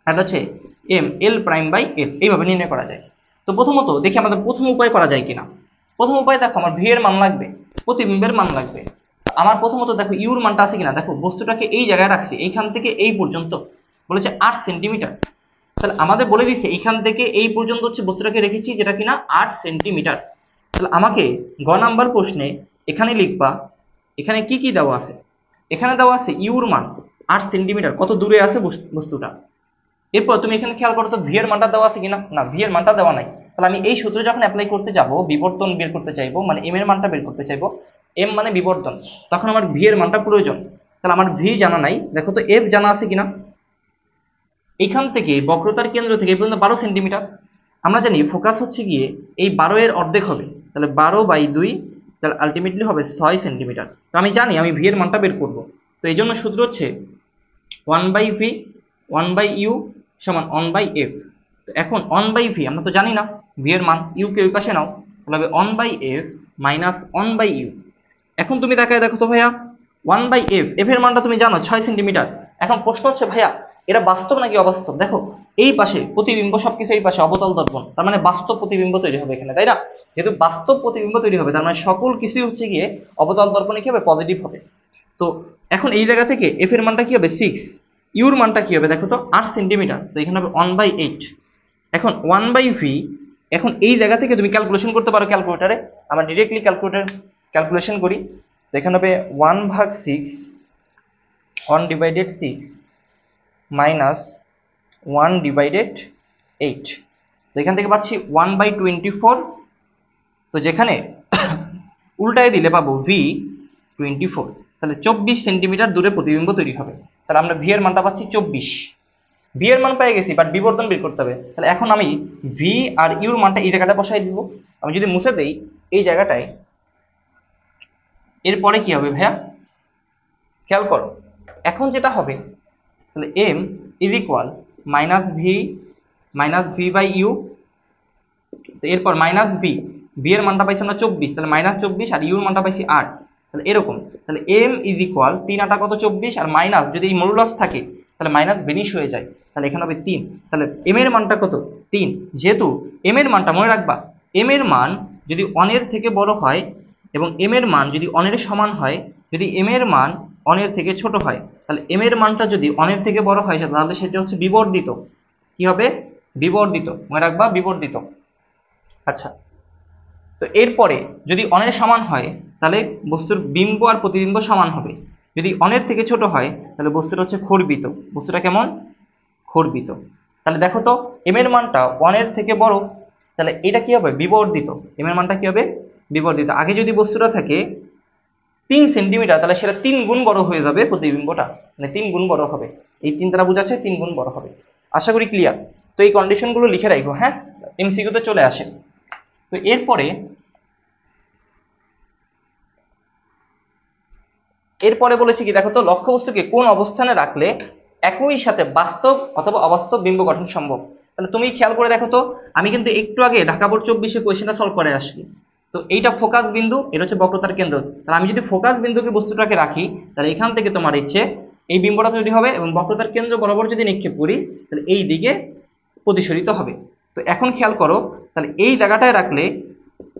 আর হচ্ছে M L prime by L, এইভাবে নির্ণয় করা যায়। তো প্রথমত দেখি আমাদের প্রথম উপায় করা যায় কিনা। প্রথম উপায় দেখো, আমার ভি এর মান লাগবে, প্রতিবিম্বের মান লাগবে। আমার প্রথমত দেখো ইউর মানটা আছে কিনা, দেখো বস্তুটাকে এই জায়গায় রাখছি, এইখান থেকে এই পর্যন্ত বলেছে 8 সেন্টিমিটার। তাহলে আমাদের বলে দিচ্ছে এইখান থেকে এই পর্যন্ত হচ্ছে বস্তুটাকে রেখেছি যেটা কিনা 8 সেন্টিমিটার। তাহলে আমাকে গ নাম্বার প্রশ্নে এখানে লিখবা, এখানে কি কি দেওয়া আছে। এখানে দেওয়া আছে ইউর মান 8 সেন্টিমিটার, কত দূরে আছে বস্তুটা। এরপর তুমি এখানে খেয়াল করো তো ভি এর মানটা দেওয়া আছে কিনা, না ভি এর মানটা দেওয়া নাই। তাহলে আমি এই সূত্র যখন অ্যাপ্লাই করতে যাব, বিবর্তন বের করতে চাইবো, মানে এম এর মানটা বের করতে চাইবো, এম মানে বিবর্তন, তখন আমার ভি এর মানটা প্রয়োজন। তাহলে আমার ভি জানা নাই, দেখো তো এফ জানা আছে কিনা। এখান থেকে বক্রতার কেন্দ্র থেকে এই পর্যন্ত 12 সেন্টিমিটার। আমরা জানি ফোকাস হচ্ছে গিয়ে এই 12 এর অর্ধেক হবে, তাহলে 12/2, তাহলে আলটিমেটলি হবে 6 সেন্টিমিটার। তো আমি জানি আমি ভি এর মানটা বের করব। তো এই জন্য সূত্র হচ্ছে 1/v 1/u সমান 1/f। তো এখন 1/v আমরা তো জানি না ভি এর মান, ইউ কে ওই পাশে নাও, তাহলে হবে 1/f মাইনাস 1/u। এখন তুমি দেখায় দেখো তো ভাইয়া 1/f, এফ এর মানটা তুমি জানো 6 সেন্টিমিটার। এখন প্রশ্ন হচ্ছে ভাইয়া এটা বাস্তব নাকি অবাস্তব। দেখো এই পাশে প্রতিবিম্ব সবকিছু, এই পাশে অবতল দর্পণ, তার মানে বাস্তব প্রতিবিম্ব তৈরি হবে এখানে, তাই না। যেহেতু বাস্তব প্রতিবিম্ব তৈরি হবে তার মানে সকল কিছুই হচ্ছে গিয়ে অবতল দর্পণে কি হবে, পজিটিভ হবে। তো এখন এই জায়গা থেকে এফ এর মানটা কি হবে 6, ইউর মানটা কি হবে দেখো তো 8 সেন্টিমিটার, তো এখানে হবে 1/8। এখন 1/v, এখন এই জায়গা থেকে তুমি ক্যালকুলেশন করতে পারো ক্যালকুলেটরে, আমরা ডিরেক্টলি ক্যালকুলেশন করি। তো এখানে হবে 1/6, 1/6 মাইনাস 1/8। তো এখান থেকে পাচ্ছি 1/24। তো যেখানে উল্টায় দিলে পাবো ভি 24, তাহলে 24 সেন্টিমিটার দূরে প্রতিবিম্ব তৈরি হবে। তাহলে আমরা ভি এর মানটা পাচ্ছি 24, ভি এর মান পেয়ে গেছি, বাট বিবর্তন বের করতে হবে। তাহলে এখন আমি ভি আর ইউর মানটা এই জায়গাটা বসাই দিব। আমি যদি মুছে দেই এই জায়গাটায়, এরপরে কি হবে ভাইয়া খেয়াল করো, এখন যেটা হবে তাহলে M is equal minus V by U. তো এরপর মাইনাস ভি, ভি এর মানটা পাইছি আমরা 24, তাহলে -24 আর ইউর মানটা পাইছি 8, তাহলে এরকম। তাহলে এম ইজ ইকুয়াল 3 8 কত 24, আর মাইনাস যদি এই মডুলাস থাকে তাহলে মাইনাস ভ্যানিশ হয়ে যায়, তাহলে এখানে হবে 3। তাহলে এম এর মানটা কত 3। যেহেতু এম এর মানটা মনে রাখবা, এম এর মান যদি 1 এর থেকে বড় হয়, এবং এম এর মান যদি অনের সমান হয়, যদি এম এর মান অনের থেকে ছোট হয়, তাহলে এম এর মানটা যদি অনের থেকে বড় হয় তাহলে সেটা হচ্ছে বিবর্ধিত। কি হবে? বিবর্ধিত। মনে রাখবা, বিবর্ধিত। আচ্ছা, তো এরপরে যদি অনের সমান হয় তাহলে বস্তুর বিম্ব আর প্রতিবিম্ব সমান হবে। যদি অনের থেকে ছোট হয় তাহলে বস্তুটা হচ্ছে খর্বিত। বস্তুটা কেমন? খর্বিত। তাহলে দেখো তো, এম এর মানটা ওয়ানের থেকে বড়, তাহলে এটা কি হবে? বিবর্ধিত। এম এর মানটা কি হবে? বিবর্ধিত। আগে যদি বস্তুটা থাকে 3 সেন্টিমিটার, তাহলে সেটা 3 গুণ বড় হয়ে যাবে প্রতিবিম্বটা, মানে 3 গুণ বড় হবে। এই 3 দ্বারা বোঝাচ্ছে 3 গুণ বড় হবে। আশা করি ক্লিয়ার। তো এই কন্ডিশনগুলো লিখে রাখো, হ্যাঁ, এমসিকিউতে চলে আসে। তো এরপরে বলেছি কি, দেখো তো, লক্ষ্যবস্তুকে কোন অবস্থানে রাখলে একই সাথে বাস্তব অথবা অবাস্তব বিম্ব গঠন সম্ভব। তাহলে তুমি খেয়াল করে দেখো তো, আমি কিন্তু একটু আগে ঢাকা বোর্ড 24 কোয়েশ্চেনটা সলভ করে আসছি। তো এইটা ফোকাস বিন্দু, এটা হচ্ছে বক্রতার কেন্দ্র। তাহলে আমি যদি ফোকাস বিন্দুকে বস্তুটাকে রাখি, তাহলে এখান থেকে তোমার ইচ্ছে এই বিম্বটা তৈরি হবে এবং বক্রতার কেন্দ্র বরাবর যদি নিক্ষেপ করি তাহলে এই দিকে প্রতিসরিত হবে। তো এখন খেয়াল করো, তাহলে এই জায়গাটায় রাখলে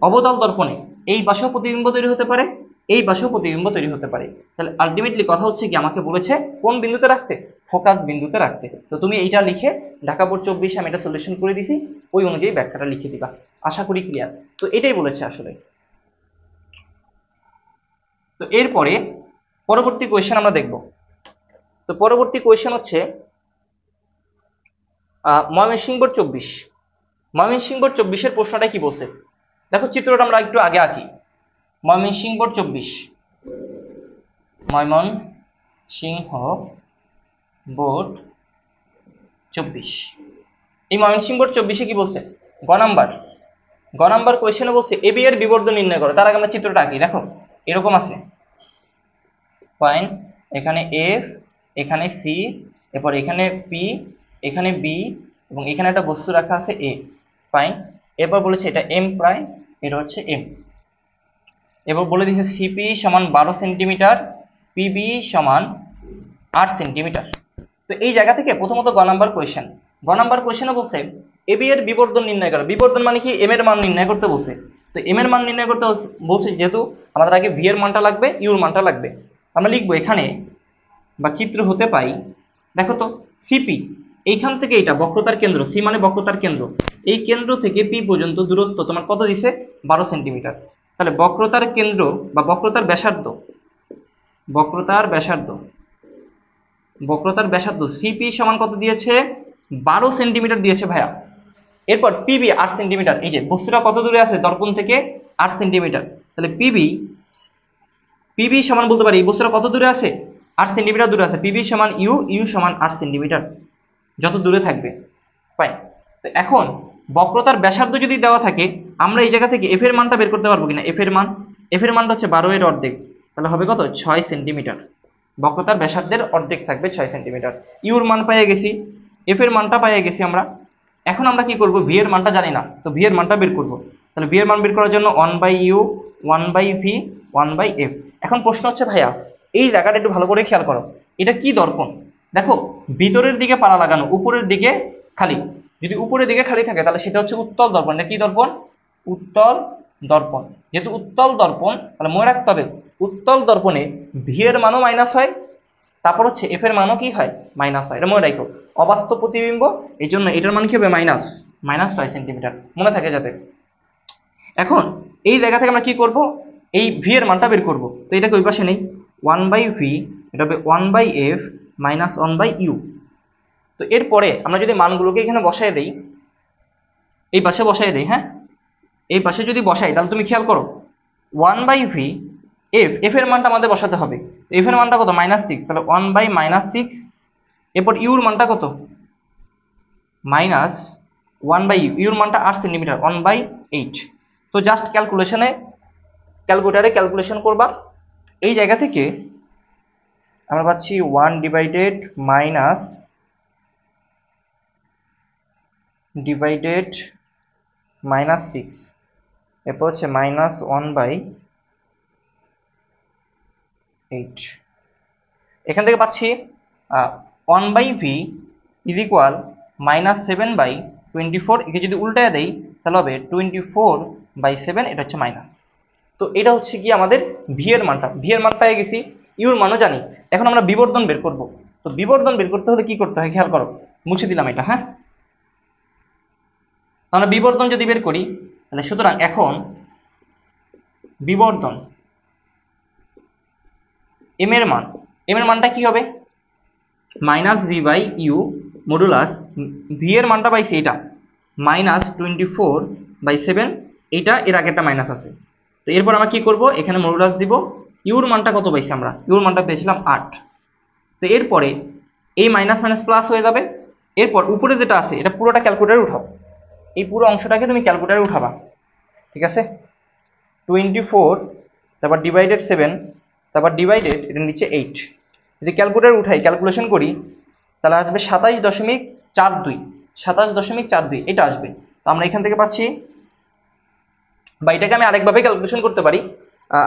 অবতল দর্পণে এই পাশেও প্রতিবিম্ব তৈরি হতে পারে, এই পাশেও প্রতিবিম্ব তৈরি হতে পারে। তাহলে আলটিমেটলি কথা হচ্ছে কি, আমাকে বলেছে কোন বিন্দুতে রাখতে? ফোকাস বিন্দুতে রাখতে। তো তুমি এইটা লিখে, ঢাকা বোর্ড 24 আমি এটা সলিউশন করে দিছি, ওই অনুযায়ী ব্যাখ্যাটা লিখে দিবা। আশা করি ক্লিয়ার। তো এটাই বলেছে আসলে। তো এরপরে পরবর্তী কোয়েশ্চেন আমরা দেখব। তো পরবর্তী কোয়েশ্চেন হচ্ছে ময়মনসিংহ বোর্ড 24। ময়মনসিংহ বোর্ড 24 এর প্রশ্নটা কি বলছে দেখো, চিত্রটা আমরা একটু আগে আঁকি। Mymensingh board 24, Mymensingh board 24। এই ময়মনসিংহ বোর্ড 24 কি বলছে? গ নাম্বার কোয়েশ্চেনে বলছে এবি এর বিবর্ধন নির্ণয় করো। তার আগে আমরা চিত্রটা আঁকি। দেখো এরকম আছে, ফাইন, এখানে এফ, এখানে সি, এরপর এখানে পি, এখানে বি, এবং এখানে একটা বস্তু রাখা আছে এ, ফাইন। এরপর বলেছে এটা এম প্রাইম, এটা হচ্ছে এম। এবার বলে দিয়েছে সিপি সমান 12 সেন্টিমিটার, পিবি সমান 8 সেন্টিমিটার। তো এই জায়গা থেকে প্রথমত গ নাম্বার কোয়েশ্চেনে বলছে এবি এর বিবর্ধন নির্ণয় করো। বিবর্ধন মানে কি? এম এর মান নির্ণয় করতে বলছে। তো এম এর মান নির্ণয় করতে বলছে, যেহেতু আমাদের আগে ভি এর মানটা লাগবে, ইউর মানটা লাগবে। আমরা লিখবো এখানে বা চিত্র হতে পাই, দেখো তো, সিপি এইখান থেকে, এটা বক্রতার কেন্দ্র, সি মানে বক্রতার কেন্দ্র, এই কেন্দ্র থেকে পি পর্যন্ত দূরত্ব তোমার কত দিছে? 12 সেন্টিমিটার। তাহলে বক্রতার কেন্দ্র বা বক্রতার ব্যাসার্ধ সিপি সমান কত দিয়েছে? 12 সেন্টিমিটার দিয়েছে ভাইয়া। এরপর পিবি 8 সেন্টিমিটার। এই যে বস্তুটা কত দূরে আছে দর্পণ থেকে? 8 সেন্টিমিটার। তাহলে পিবি সমান বলতে পারি এই বস্তুটা কত দূরে আছে? 8 সেন্টিমিটার দূরে আছে। পিবি সমান ইউ সমান 8 সেন্টিমিটার, যত দূরে থাকবে, ফাইন। তো এখন বক্রতার ব্যাসার্ধ যদি দেওয়া থাকে, আমরা এই জায়গা থেকে এফ এর মানটা বের করতে পারবো কিনা? এফ এর মানটা হচ্ছে 12 এর অর্ধেক, তাহলে হবে কত? 6 সেন্টিমিটার। বক্রতার ব্যাসার্ধের অর্ধেক থাকবে 6 সেন্টিমিটার। ইউর মান পেয়ে গেছি, এফ এর মানটা পেয়ে গেছি আমরা। এখন আমরা কি করব? ভি এর মানটা জানি না, তো ভি এর মানটা বের করব। তাহলে ভি এর মান বের করার জন্য 1/u, 1/v, 1/f। এখন প্রশ্ন হচ্ছে ভাইয়া, এই জায়গাটা একটু ভালো করে খেয়াল করো, এটা কি দর্পণ? দেখো ভিতরের দিকে পাড়া লাগানো, উপরের দিকে খালি। যদি উপরের দিকে খালি থাকে তাহলে সেটা হচ্ছে উত্তল দর্পণ। এটা কি দর্পণ? উত্তল দর্পণ। যেহেতু উত্তল দর্পণ, তাহলে মনে রাখতে হবে উত্তল দর্পণে ভি এর মানও মাইনাস হয়, তারপর হচ্ছে এফ এর মানও কি হয়? মাইনাস হয়। এটা মনে রাখো, অবাস্তব প্রতিবিম্ব, এই জন্য এটার মান কি হবে? -6 সেন্টিমিটার, মনে থাকে যাতে। এখন এই জায়গা থেকে আমরা কি করব? এই ভি এর মানটা বের করব। তো এটাকে ওই পাশে নেই, 1/v, এটা হবে 1/f মাইনাস 1/u। তো এরপরে আমরা যদি মানগুলোকে এখানে বসায় দেই, এই পাশে বসায় দেই, হ্যাঁ, এই পাশে যদি বসাই তাহলে তুমি খেয়াল করো 1/v, এফ এর মানটা আমাদের বসাতে হবে। এফ এর মানটা কত? -6, তাহলে 1/-6। এরপর ইউর মানটা কত? -1/u, ইউর মানটা 8 সেন্টিমিটার, 1/8। তো জাস্ট ক্যালকুলেটারে ক্যালকুলেশন করবা। এই জায়গা থেকে আমরা পাচ্ছি 1 ডিভাইডেড -6, এরপর হচ্ছে -1/8। এখান থেকে পাচ্ছি 1/v ইজ ইকুয়াল -7/24। একে যদি উল্টায় দেই তাহলে হবে 24/7, এটা হচ্ছে মাইনাস। তো এটা হচ্ছে কি আমাদের ভি এর মানটা, ভি এর মান পেয়ে গেছি, ইউর মানও জানি। এখন আমরা বিবর্ধন বের করব। তো বিবর্ধন বের করতে হলে কি করতে হয় খেয়াল করো, মুছে দিলাম এটা। হ্যাঁ, আমরা বিবর্ধন যদি বের করি তাহলে সুতরাং এখন বিবর্ধন এম এর মান, এম এর মানটা কি হবে minus V by U modulus V এর মানটা পাইছি এটা মাইনাস 24/7, এটা এর আগে একটা মাইনাস আছে। তো এরপর আমরা কি করব, এখানে মডুলাস দিব, ইউর মানটা কত পাইছি আমরা, ইউর মানটা পেয়েছিলাম 8। তো এরপরে এই মাইনাস মাইনাস প্লাস হয়ে যাবে। এরপর উপরে যেটা আছে এটা পুরোটা ক্যালকুলেটারে উঠাও, এই পুরো অংশটাকে তুমি ক্যালকুলেটারে উঠাবা, ঠিক আছে। 24 তারপর ডিভাইডেড 7 তারপর ডিভাইডেড এর নিচে 8, যদি ক্যালকুলেটার উঠাই ক্যালকুলেশন করি তাহলে আসবে 27.42, 27.42 এটা আসবে। তো আমরা এখান থেকে পাচ্ছি, বা এটাকে আমি আরেকভাবে ক্যালকুলেশন করতে পারি,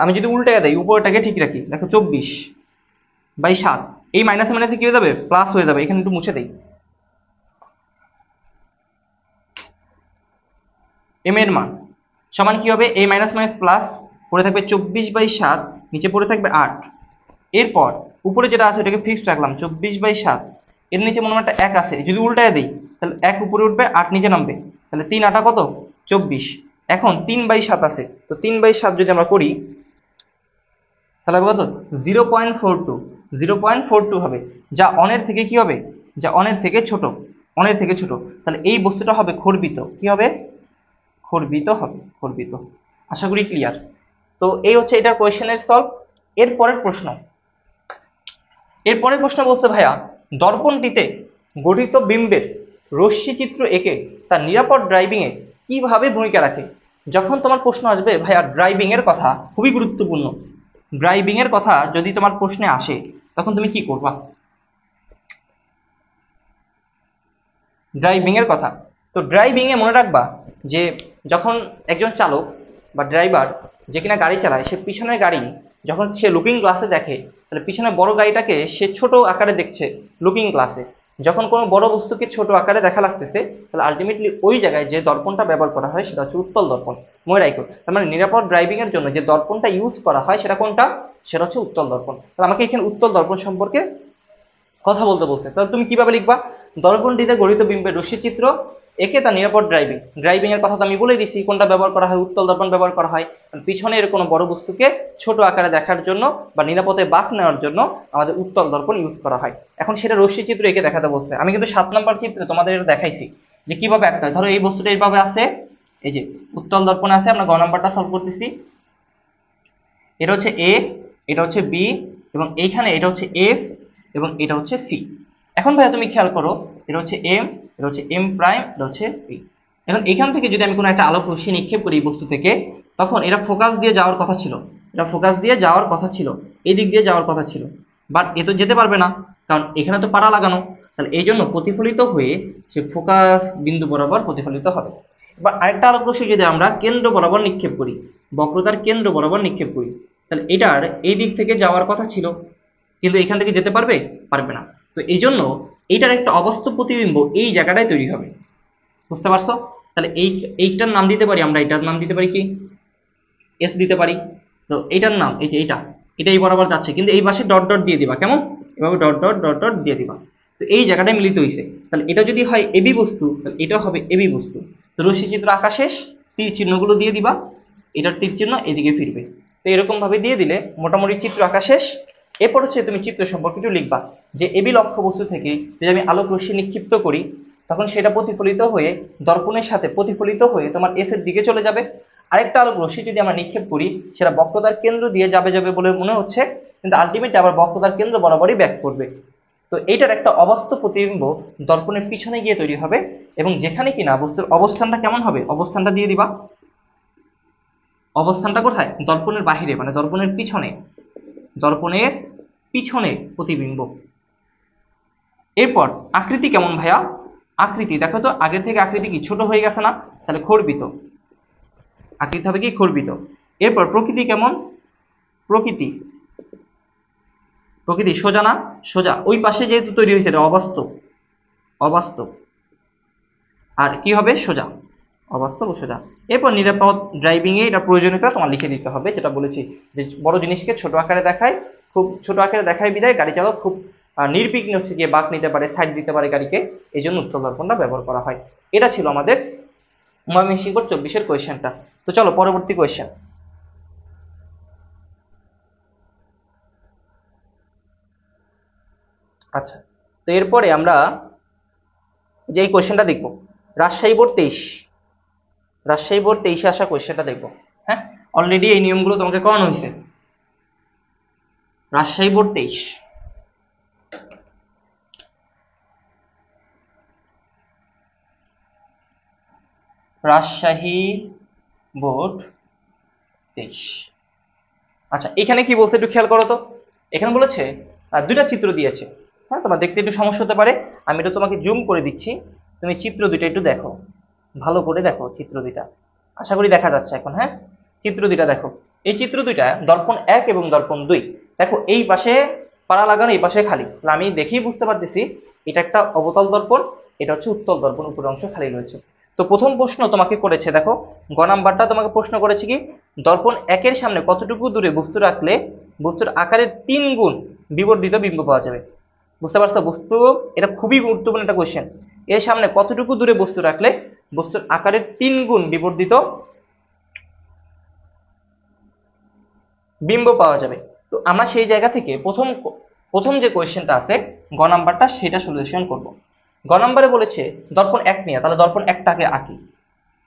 আমি যদি উল্টায় দেই উপরটাকে ঠিক রাখি, দেখো 24/7, এই মাইনাসে মাইনাসে কি হয়ে যাবে প্লাস হয়ে যাবে, এখানে একটু মুছে দেই। এম এর মান সমান কি হবে, এই মাইনাস মাইনাস প্লাস, পড়ে থাকবে 24/7, নিচে পড়ে থাকবে 8। এরপর উপরে যেটা আছে ওটাকে ফিক্সড রাখলাম 24/7, এর নিচে মনে হয় একটা 1 আছে, যদি উল্টায় দেই তাহলে 1 উপরে উঠবে 8 নিচে নামবে, তাহলে 3 8 কত 24। এখন 3/7 আছে, তো 3/7 যদি আমরা করি তাহলে কত 0.42, 0.42 হবে, যা অনের থেকে কি হবে, যা অনের থেকে ছোট, অনের থেকে ছোট। তাহলে এই বস্তুটা হবে খর্বিত, কি হবে খর্বিত হবে, খর্বিত। আশা করি ক্লিয়ার। তো এই হচ্ছে এটার কোয়েশ্চেনের সলভ। এরপরের প্রশ্ন, এরপরের প্রশ্ন বলছে ভাইয়া দর্পণটিতে গঠিত বিম্বের রশ্মিচিত্র এঁকে তার নিরাপদ ড্রাইভিং এ কিভাবে ভূমিকা রাখে। যখন তোমার প্রশ্ন আসবে ভাইয়া ড্রাইভিং এর কথা, খুবই গুরুত্বপূর্ণ, ড্রাইভিং এর কথা যদি তোমার প্রশ্নে আসে তখন তুমি কি করবা, ড্রাইভিং এর কথা। তো ড্রাইভিং এ মনে রাখবা যে যখন একজন চালক বা ড্রাইভার যে কিনা গাড়ি চালায়, সে পিছনের গাড়ি যখন সে লুকিং গ্লাসে দেখে, তাহলে পিছনে বড় গাড়িটাকে সে ছোট আকারে দেখছে লুকিং গ্লাসে। যখন কোনো বড় বস্তুকে ছোট আকারে দেখা লাগতেছে তাহলে আলটিমেটলি ওই জায়গায় যে দর্পণটা ব্যবহার করা হয় সেটা হচ্ছে উত্তল দর্পণ। মনে রাখো, তার মানে নিরাপদ ড্রাইভিং এর জন্য যে দর্পণটা ইউজ করা হয় সেটা কোনটা, সেটা হচ্ছে উত্তল দর্পণ। তাহলে আমাকে এখানে উত্তল দর্পণ সম্পর্কে কথা বলতে বলছে, তাহলে তুমি কিভাবে লিখবা, দর্পণটিতে গঠিত বিম্বের রশ্মিচিত্র একে তার নিরাপদ ড্রাইভিং, ড্রাইভিং এর কথা তো আমি বলে দিছি কোনটা ব্যবহার করা হয়, উত্তল দর্পণ ব্যবহার করা হয় পিছনের কোনো বড় বস্তুকে ছোট আকারে দেখার জন্য বা নিরাপদে বাঁক নেওয়ার জন্য আমাদের উত্তল দর্পণ ইউজ করা হয়। এখন সেটা রশ্মিচিত্র একে দেখাতে বলছে, আমি কিন্তু 7 নম্বর চিত্রে তোমাদের এটা দেখাইছি যে কিভাবে আঁকতে হয়। ধরো এই বস্তুটা এইভাবে আছে, এই যে উত্তল দর্পণ আছে, আমরা গ নাম্বারটা সলভ করতেছি, এটা হচ্ছে এ, এটা হচ্ছে বি, এবং এইখানে এটা হচ্ছে এফ, এবং এটা হচ্ছে সি। এখন ভাইয়া তুমি খেয়াল করো, এটা হচ্ছে এম, এটা হচ্ছে এম প্রাইম, এটা হচ্ছে পি। এখন এখান থেকে যদি আমি কোনো একটা আলোক রশ্মি নিক্ষেপ করি এই বস্তু থেকে, তখন এটা ফোকাস দিয়ে যাওয়ার কথা ছিল, এটা ফোকাস দিয়ে যাওয়ার কথা ছিল, এই দিক দিয়ে যাওয়ার কথা ছিল, বাট এ তো যেতে পারবে না কারণ এখানে তো পাড়া লাগানো। তাহলে এই জন্য প্রতিফলিত হয়ে সে ফোকাস বিন্দু বরাবর প্রতিফলিত হবে। এবার আরেকটা আলোক রশ্মি যদি আমরা কেন্দ্র বরাবর নিক্ষেপ করি, বক্রতার কেন্দ্র বরাবর নিক্ষেপ করি, তাহলে এটার এই দিক থেকে যাওয়ার কথা ছিল, কিন্তু এখান থেকে যেতে পারবে, পারবে না। তো এই জন্য এইটার একটা অবাস্তব প্রতিবিম্ব এই জায়গাটায় তৈরি হবে, বুঝতে পারছো। তাহলে এইটার নাম দিতে পারি আমরা, এটার নাম দিতে পারি কি এস দিতে পারি। তো এইটার নাম এই যে এটাই বরাবর যাচ্ছে, কিন্তু এই পাশে ডট ডট দিয়ে দিবা, কেমন এভাবে ডট ডট ডট ডট দিয়ে দিবা। তো এই জায়গাটায় মিলিত হয়েছে, তাহলে এটা যদি হয় এবি বস্তু তাহলে এটা হবে এবি বস্তু। তো রশ্মি চিত্র আঁকা শেষ, তীর চিহ্নগুলো দিয়ে দিবা, এটার তীর চিহ্ন এদিকে ফিরবে। তো এরকম ভাবে দিয়ে দিলে মোটামুটি চিত্র আঁকা শেষ। এরপর হচ্ছে তুমি চিত্র সম্পর্কে একটু লিখবা যে এবি লক্ষ্যবস্তু থেকে যদি আমি আলোক রশ্মি নিক্ষিপ্ত করি তখন সেটা প্রতিফলিত হয়ে দর্পণের সাথে প্রতিফলিত হয়ে তোমার এস এর দিকে চলে যাবে। আরেকটা আলোক রশ্মি যদি আমরা নিক্ষেপ করি সেটা বক্রতার কেন্দ্র দিয়ে যাবে বলে মনে হচ্ছে, কিন্তু আলটিমেটলি আবার বক্রতার কেন্দ্র বরাবরই ব্যাক করবে। তো এইটার একটা অবাস্তব প্রতিবিম্ব দর্পণের পিছনে গিয়ে তৈরি হবে, এবং যেখানে কিনা বস্তুর অবস্থানটা কেমন হবে, অবস্থানটা দিয়ে দিবা। অবস্থানটা কোথায়, দর্পণের বাহিরে, মানে দর্পণের পিছনে, দর্পণের পিছনে প্রতিবিম্ব। এরপর আকৃতি কেমন ভাইয়া, আকৃতি দেখো তো আগের থেকে আকৃতি কি ছোট হয়ে গেছে না, তাহলে খর্বিত, আকৃতি হবে কি খর্বিত। এরপর প্রকৃতি কেমন, প্রকৃতি, প্রকৃতি সোজা না, সোজা, ওই পাশে যেহেতু তৈরি হয়েছে এটা অবাস্তব, অবাস্তব, আর কি হবে সোজা। অবাস্তব ও সোজা। এরপর নিরাপদ ড্রাইভিং এ এটা প্রয়োজনীয়তা তোমার লিখে দিতে হবে, যেটা বলেছি যে বড় জিনিসকে ছোট আকারে দেখায়, খুব ছোট আকারে দেখায় বিধায় গাড়ি চালক খুব নির্বিঘ্নে হচ্ছে গিয়ে বাঁক নিতে পারে, সাইড দিতে পারে গাড়িকে, এই জন্য উত্তল দর্পণটা ব্যবহার করা হয়। এটা ছিল আমাদের ময়মনসিংহ 24-এর কোয়েশ্চেনটা। তো চলো পরবর্তী কোয়েশ্চেন। আচ্ছা, তো এরপরে আমরা যে এই কোয়েশ্চেনটা দেখবো, রাজশাহী বোর্ড 23-এ আসা কোয়েশ্চেনটা দেখবো। হ্যাঁ, অলরেডি এই নিয়মগুলো তোমাকে করানো হয়েছে। Rajshahi board 23, Rajshahi board 23। আচ্ছা, এখানে কি বলছে একটু খেয়াল করো তো। এখানে বলেছে দুইটা চিত্র দিয়েছে। হ্যাঁ, তোমার দেখতে একটু সমস্যা হতে পারে, আমি এটা তোমাকে জুম করে দিচ্ছি, তুমি চিত্র দুইটা একটু দেখো, ভালো করে দেখো চিত্র দুইটা, আশা করি দেখা যাচ্ছে এখন। হ্যাঁ, চিত্র দুইটা দেখো, এই চিত্র দুইটা দর্পণ 1 এবং দর্পণ 2। দেখো এই পাশে পাড়া লাগানো, এই পাশে খালি, তাহলে আমি দেখেই বুঝতে পারতেছি এটা একটা অবতল দর্পণ, এটা হচ্ছে উত্তল দর্পণ, উপরের অংশ খালি রয়েছে। তো প্রথম প্রশ্ন তোমাকে করেছে, দেখো গ নাম্বারটা তোমাকে প্রশ্ন করেছে কি, দর্পণ 1-এর সামনে কতটুকু দূরে বস্তু রাখলে বস্তুর আকারের 3 গুণ বিবর্ধিত বিম্ব পাওয়া যাবে। বুঝতে পারছো বস্তু, এটা খুবই গুরুত্বপূর্ণ একটা কোয়েশ্চেন। এর সামনে কতটুকু দূরে বস্তু রাখলে বস্তুর আকারের 3 গুণ বিবর্ধিত বিম্ব পাওয়া যাবে। তো আমরা সেই জায়গা থেকে প্রথম যে কোয়েশ্চেনটা আছে গ নাম্বারটা, সেটা সলিউশন করব। গ নাম্বারে বলেছে দর্পণ 1 নিয়ে, তাহলে দর্পণ 1টাকে আঁকি।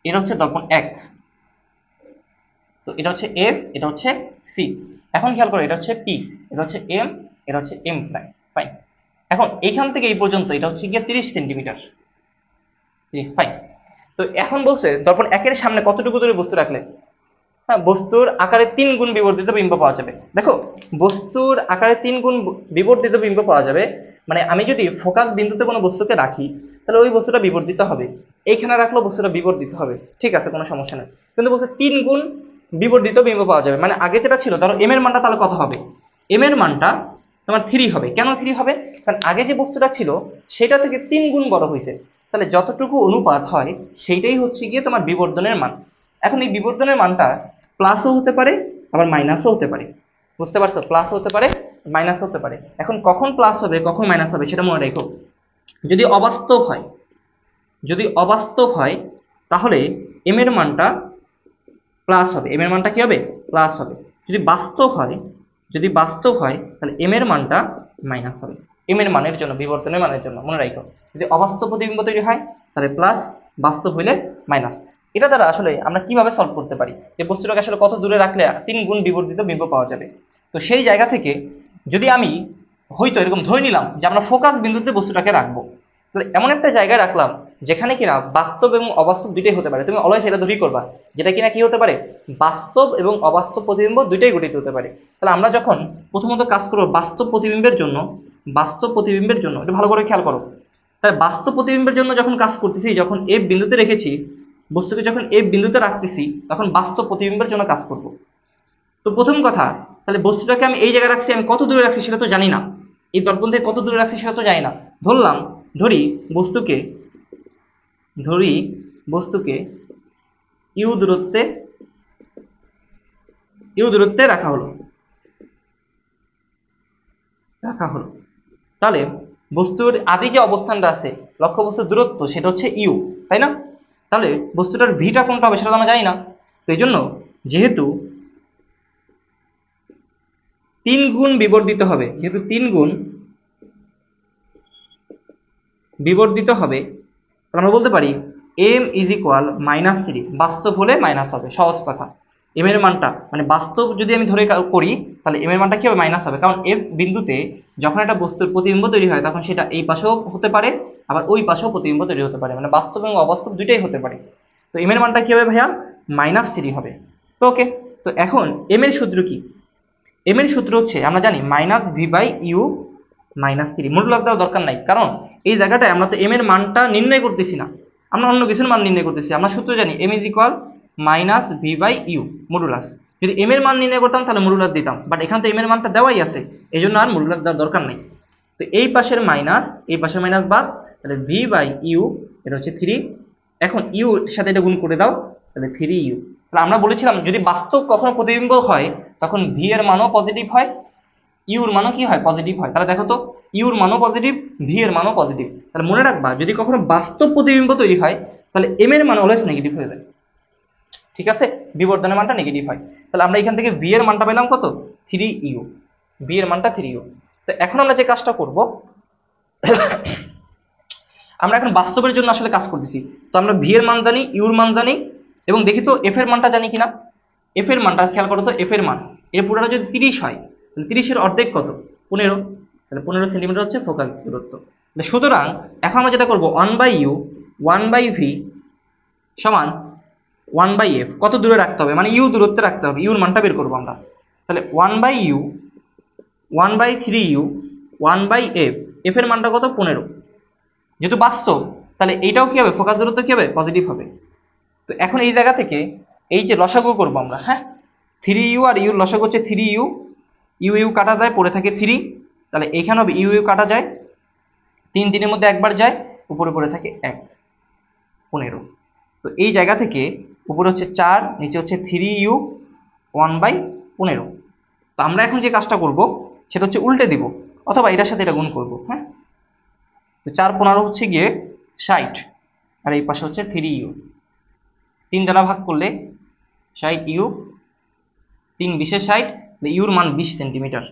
এটা হচ্ছে দর্পণ 1, তো এটা হচ্ছে এফ, এটা হচ্ছে সি। এখন খেয়াল করো, এটা হচ্ছে পি, এটা হচ্ছে এম, এটা হচ্ছে এম প্রাইম। ফাইন। এখন এইখান থেকে এই পর্যন্ত এটা হচ্ছে গিয়ে 30 সেন্টিমিটার। ফাইন। তো এখন বলছে দর্পণ 1-এর সামনে কতটুকু দূরে বস্তু রাখলে, হ্যাঁ, বস্তুর আকারে 3 গুণ বিবর্ধিত বিম্ব পাওয়া যাবে। দেখো বস্তুর আকারে 3 গুণ বিবর্ধিত বিম্ব পাওয়া যাবে, মানে আমি যদি ফোকাস বিন্দুতে কোনো বস্তুকে রাখি তাহলে ওই বস্তুটা বিবর্ধিত হবে, এইখানে রাখলেও বস্তুটা বিবর্ধিত হবে, ঠিক আছে, কোনো সমস্যা নেই। কিন্তু বলছে 3 গুণ বিবর্ধিত বিম্ব পাওয়া যাবে, মানে আগে যেটা ছিল ধরো এম এর মানটা তাহলে কত হবে, এম এর মানটা তোমার 3 হবে। কেন 3 হবে, কারণ আগে যে বস্তুটা ছিল সেটা থেকে 3 গুণ বড় হয়েছে, তাহলে যতটুকু অনুপাত হয় সেইটাই হচ্ছে গিয়ে তোমার বিবর্ধনের মান। এখন এই বিবর্ধনের মানটা প্লাসও হতে পারে আবার মাইনাসও হতে পারে, বুঝতে পারছো, প্লাস হতে পারে মাইনাস হতে পারে। এখন কখন প্লাস হবে কখন মাইনাস হবে সেটা মনে রেখো। যদি অবাস্তব হয়, যদি অবাস্তব হয় তাহলে এম এর মানটা প্লাস হবে, এম এর মানটা কি হবে, প্লাস হবে। যদি বাস্তব হয়, যদি বাস্তব হয় তাহলে এম এর মানটা মাইনাস হবে, এম এর মানের জন্য, বিবর্তনের মানের জন্য মনে রাখো। যদি অবাস্তব প্রতিবিম্ব তৈরি হয় তাহলে প্লাস, বাস্তব হইলে মাইনাস। এটা দ্বারা আসলে আমরা কিভাবে সলভ করতে পারি যে বস্তুটাকে আসলে কত দূরে রাখলে 3 গুণ বিবর্ধিত বিম্ব পাওয়া যাবে। তো সেই জায়গা থেকে যদি আমি হয়তো এরকম ধরে নিলাম যে আমরা ফোকাস বিন্দুতে বস্তুটাকে রাখবো, তাহলে এমন একটা জায়গায় রাখলাম যেখানে কিনা বাস্তব এবং অবাস্তব দুইটাই হতে পারে, তুমি অলওয়েজ এটা ধরেই করবা, যেটা কিনা কি হতে পারে, বাস্তব এবং অবাস্তব প্রতিবিম্ব দুইটাই গঠিত হতে পারে। তাহলে আমরা যখন প্রথমত কাজ করবো বাস্তব প্রতিবিম্বের জন্য, বাস্তব প্রতিবিম্বের জন্য এটা ভালো করে খেয়াল করো, তাই বাস্তব প্রতিবিম্বের জন্য যখন কাজ করতেছি, যখন এফ বিন্দুতে রেখেছি বস্তুকে, যখন এফ বিন্দুতে রাখতেছি তখন বাস্তব প্রতিবিম্বের জন্য কাজ করব। তো প্রথম কথা, তাহলে বস্তুটাকে আমি এই জায়গায় রাখছি, আমি কত দূরে রাখছি সেটা তো জানি না, এই দর্পণ থেকে কত দূরে রাখছি সেটা তো জানি না। ধরি বস্তুকে ইউ দূরত্বে রাখা হলো, তাহলে বস্তুর আদি যে অবস্থানটা আছে লক্ষ্য বস্তুর দূরত্ব সেটা হচ্ছে ইউ, তাই না? তাহলে বস্তুটার ভিটা কোনটা হবে সেটা তো আমরা জানি না। তো এই জন্য যেহেতু 3 গুণ বিবর্ধিত হবে, যেহেতু 3 গুণ বিবর্ধিত হবে, আমরা বলতে পারি m ইজ ইকুয়াল -3। বাস্তব হলে মাইনাস হবে, সহজ কথা। m এর মানটা মানে বাস্তব যদি আমি ধরে করি তাহলে m এর মানটা কি হবে, মাইনাস হবে, কারণ f বিন্দুতে যখন একটা বস্তুর প্রতিবিম্ব তৈরি হয় তখন সেটা এই পাশেও হতে পারে আবার ওই পাশেও প্রতিবিম্ব তৈরি হতে পারে, মানে বাস্তব এবং অবাস্তব দুইটাই হতে পারে। তো m এর মানটা কি হবে ভাইয়া, -3 হবে। তো ওকে, তো এখন m এর সূত্র কি, m এর সূত্র হচ্ছে আমরা জানি -v/u -3। মডুলাস দেওয়ার দরকার নাই, কারণ এই জায়গাটায় আমরা তো m এর মানটা নির্ণয় করতেছি না, আমরা অন্য কিছুর মান নির্ণয় করতেছি। আমরা সূত্র জানি m is equal -v/u modulus. যদি m এর মান নির্ণয় করতাম তাহলে মডুলাস দিতাম, বাট এখানে তো m এর মানটা দেওয়াই আছে, এই জন্য আর মডুলাস দেওয়ার দরকার নাই। তো এই পাশের মাইনাস এই পাশের মাইনাস বাদ, তাহলে v/u এটা হচ্ছে 3, এখন ইউ এর সাথে এটা গুণ করে দাও, তাহলে 3u। তাহলে আমরা বলেছিলাম যদি বাস্তব কখনো প্রতিবিম্ব হয় তখন ভি এর মানও পজিটিভ হয়, ইউর মানও কি হয় পজিটিভ হয়। তাহলে দেখো তো ইউর মানও পজিটিভ, ভি এর মানও পজিটিভ। তাহলে মনে রাখবা যদি কখনো বাস্তব প্রতিবিম্ব তৈরি হয় তাহলে এম এর মান অলওয়েজ নেগেটিভ হয়ে যায়, ঠিক আছে, বিবর্ধনের মানটা নেগেটিভ হয়। তাহলে আমরা এখান থেকে ভি এর মানটা পেলাম কত, 3u, ভি এর মানটা 3u। তো এখন আমরা যে কাজটা করব, আমরা এখন বাস্তবের জন্য আসলে কাজ করতেছি। তো আমরা ভি এর মান জানি, ইউর মান জানি, এবং দেখি তো এফ এর মানটা জানি কিনা। এফ এর মানটা খেয়াল করো তো, এফ এর মান এর পুরোটা যদি 30 হয় তাহলে 30 এর অর্ধেক কত, 15, তাহলে 15 সেন্টিমিটার হচ্ছে ফোকাস দূরত্ব। সুতরাং এখন আমরা যেটা করব 1/u 1/v সমান 1/f, কত দূরে রাখতে হবে মানে ইউ দূরত্বে রাখতে হবে, ইউর মানটা বের করবো আমরা। তাহলে 1/u 1/3u 1/f, এফ এর মানটা কত 15, যেহেতু বাস্তব তাহলে এইটাও কি হবে, ফোকাস দূরত্ব কি হবে পজিটিভ হবে। তো এখন এই জায়গা থেকে এই যে লসাগু করবো আমরা, হ্যাঁ 3u আর ইউ লসাগু হচ্ছে 3u, ইউ ইউ কাটা যায় পড়ে থাকে 3, তাহলে এখানে হবে ইউ ইউ কাটা যায় 3 দিনের মধ্যে একবার যায়, উপরে পড়ে থাকে 1, 15। তো এই জায়গা থেকে উপরে হচ্ছে 4, নিচে হচ্ছে 3u 1/15। তো আমরা এখন যে কাজটা করব সেটা হচ্ছে উল্টে দিব, অথবা এটার সাথে এটা গুণ করব, হ্যাঁ। তো 4×15 হচ্ছে গিয়ে 60, আর এই পাশে হচ্ছে 3u, 3 দ্বারা ভাগ করলে 60u, 3×20 60, ইউর মান 20 সেন্টিমিটার।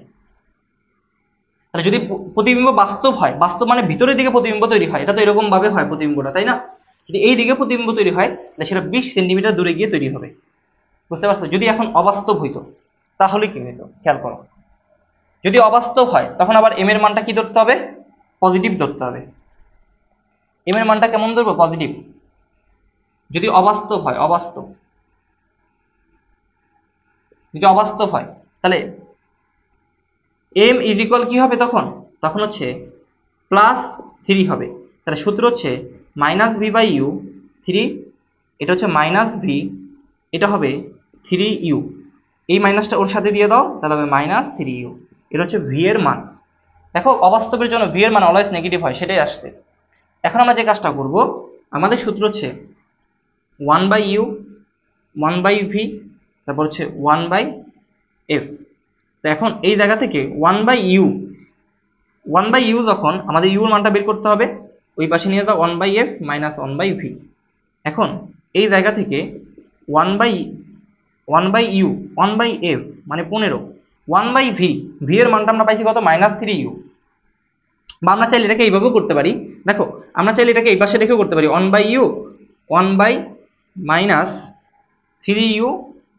তাহলে যদি প্রতিবিম্ব বাস্তব হয়, বাস্তব মানে ভিতরের দিকে প্রতিবিম্ব তৈরি হয়, এটা তো এরকম ভাবে হয় প্রতিবিম্বটা, তাই না। যদি এই দিকে প্রতিবিম্ব তৈরি হয় তাহলে সেটা 20 সেন্টিমিটার দূরে গিয়ে তৈরি হবে, বুঝতে পারছো। যদি এখন অবাস্তব হইতো তাহলে কি হইতো খেয়াল করো, যদি অবাস্তব হয় তখন আবার এম এর মানটা কি ধরতে হবে, পজিটিভ ধরতে হবে। এম এর মানটা কেমন ধরবো, পজিটিভ। যদি অবাস্তব হয়, যদি অবাস্তব হয় তাহলে এম ইজ ইকুয়াল কি হবে তখন, তখন হচ্ছে +3 হবে। তাহলে সূত্র হচ্ছে -v/u 3, এটা হচ্ছে -v, এটা হবে 3u, এই মাইনাসটা ওর সাথে দিয়ে দাও তাহলে হবে -3u, এটা হচ্ছে ভি এর মান। দেখো অবাস্তবের জন্য ভি এর মান অলওয়েজ নেগেটিভ হয়, সেটাই আসছে। এখন আমরা যে কাজটা করব, আমাদের সূত্র হচ্ছে 1/u 1/v, তারপর হচ্ছে 1/f। তো এখন এই জায়গা থেকে 1/u যখন আমাদের ইউর মানটা বের করতে হবে, ওই পাশে নিয়ে যাও 1/f - 1/v। এখন এই জায়গা থেকে 1/u 1/f মানে 15, 1/v, ভি এর মানটা আমরা পাইছি কত, -3u। বা আমরা চাইলে এটাকে এইভাবেও করতে পারি, দেখো আমরা চাইলে এটাকে এই পাশে রেখেও করতে পারি, 1/u 1/-3u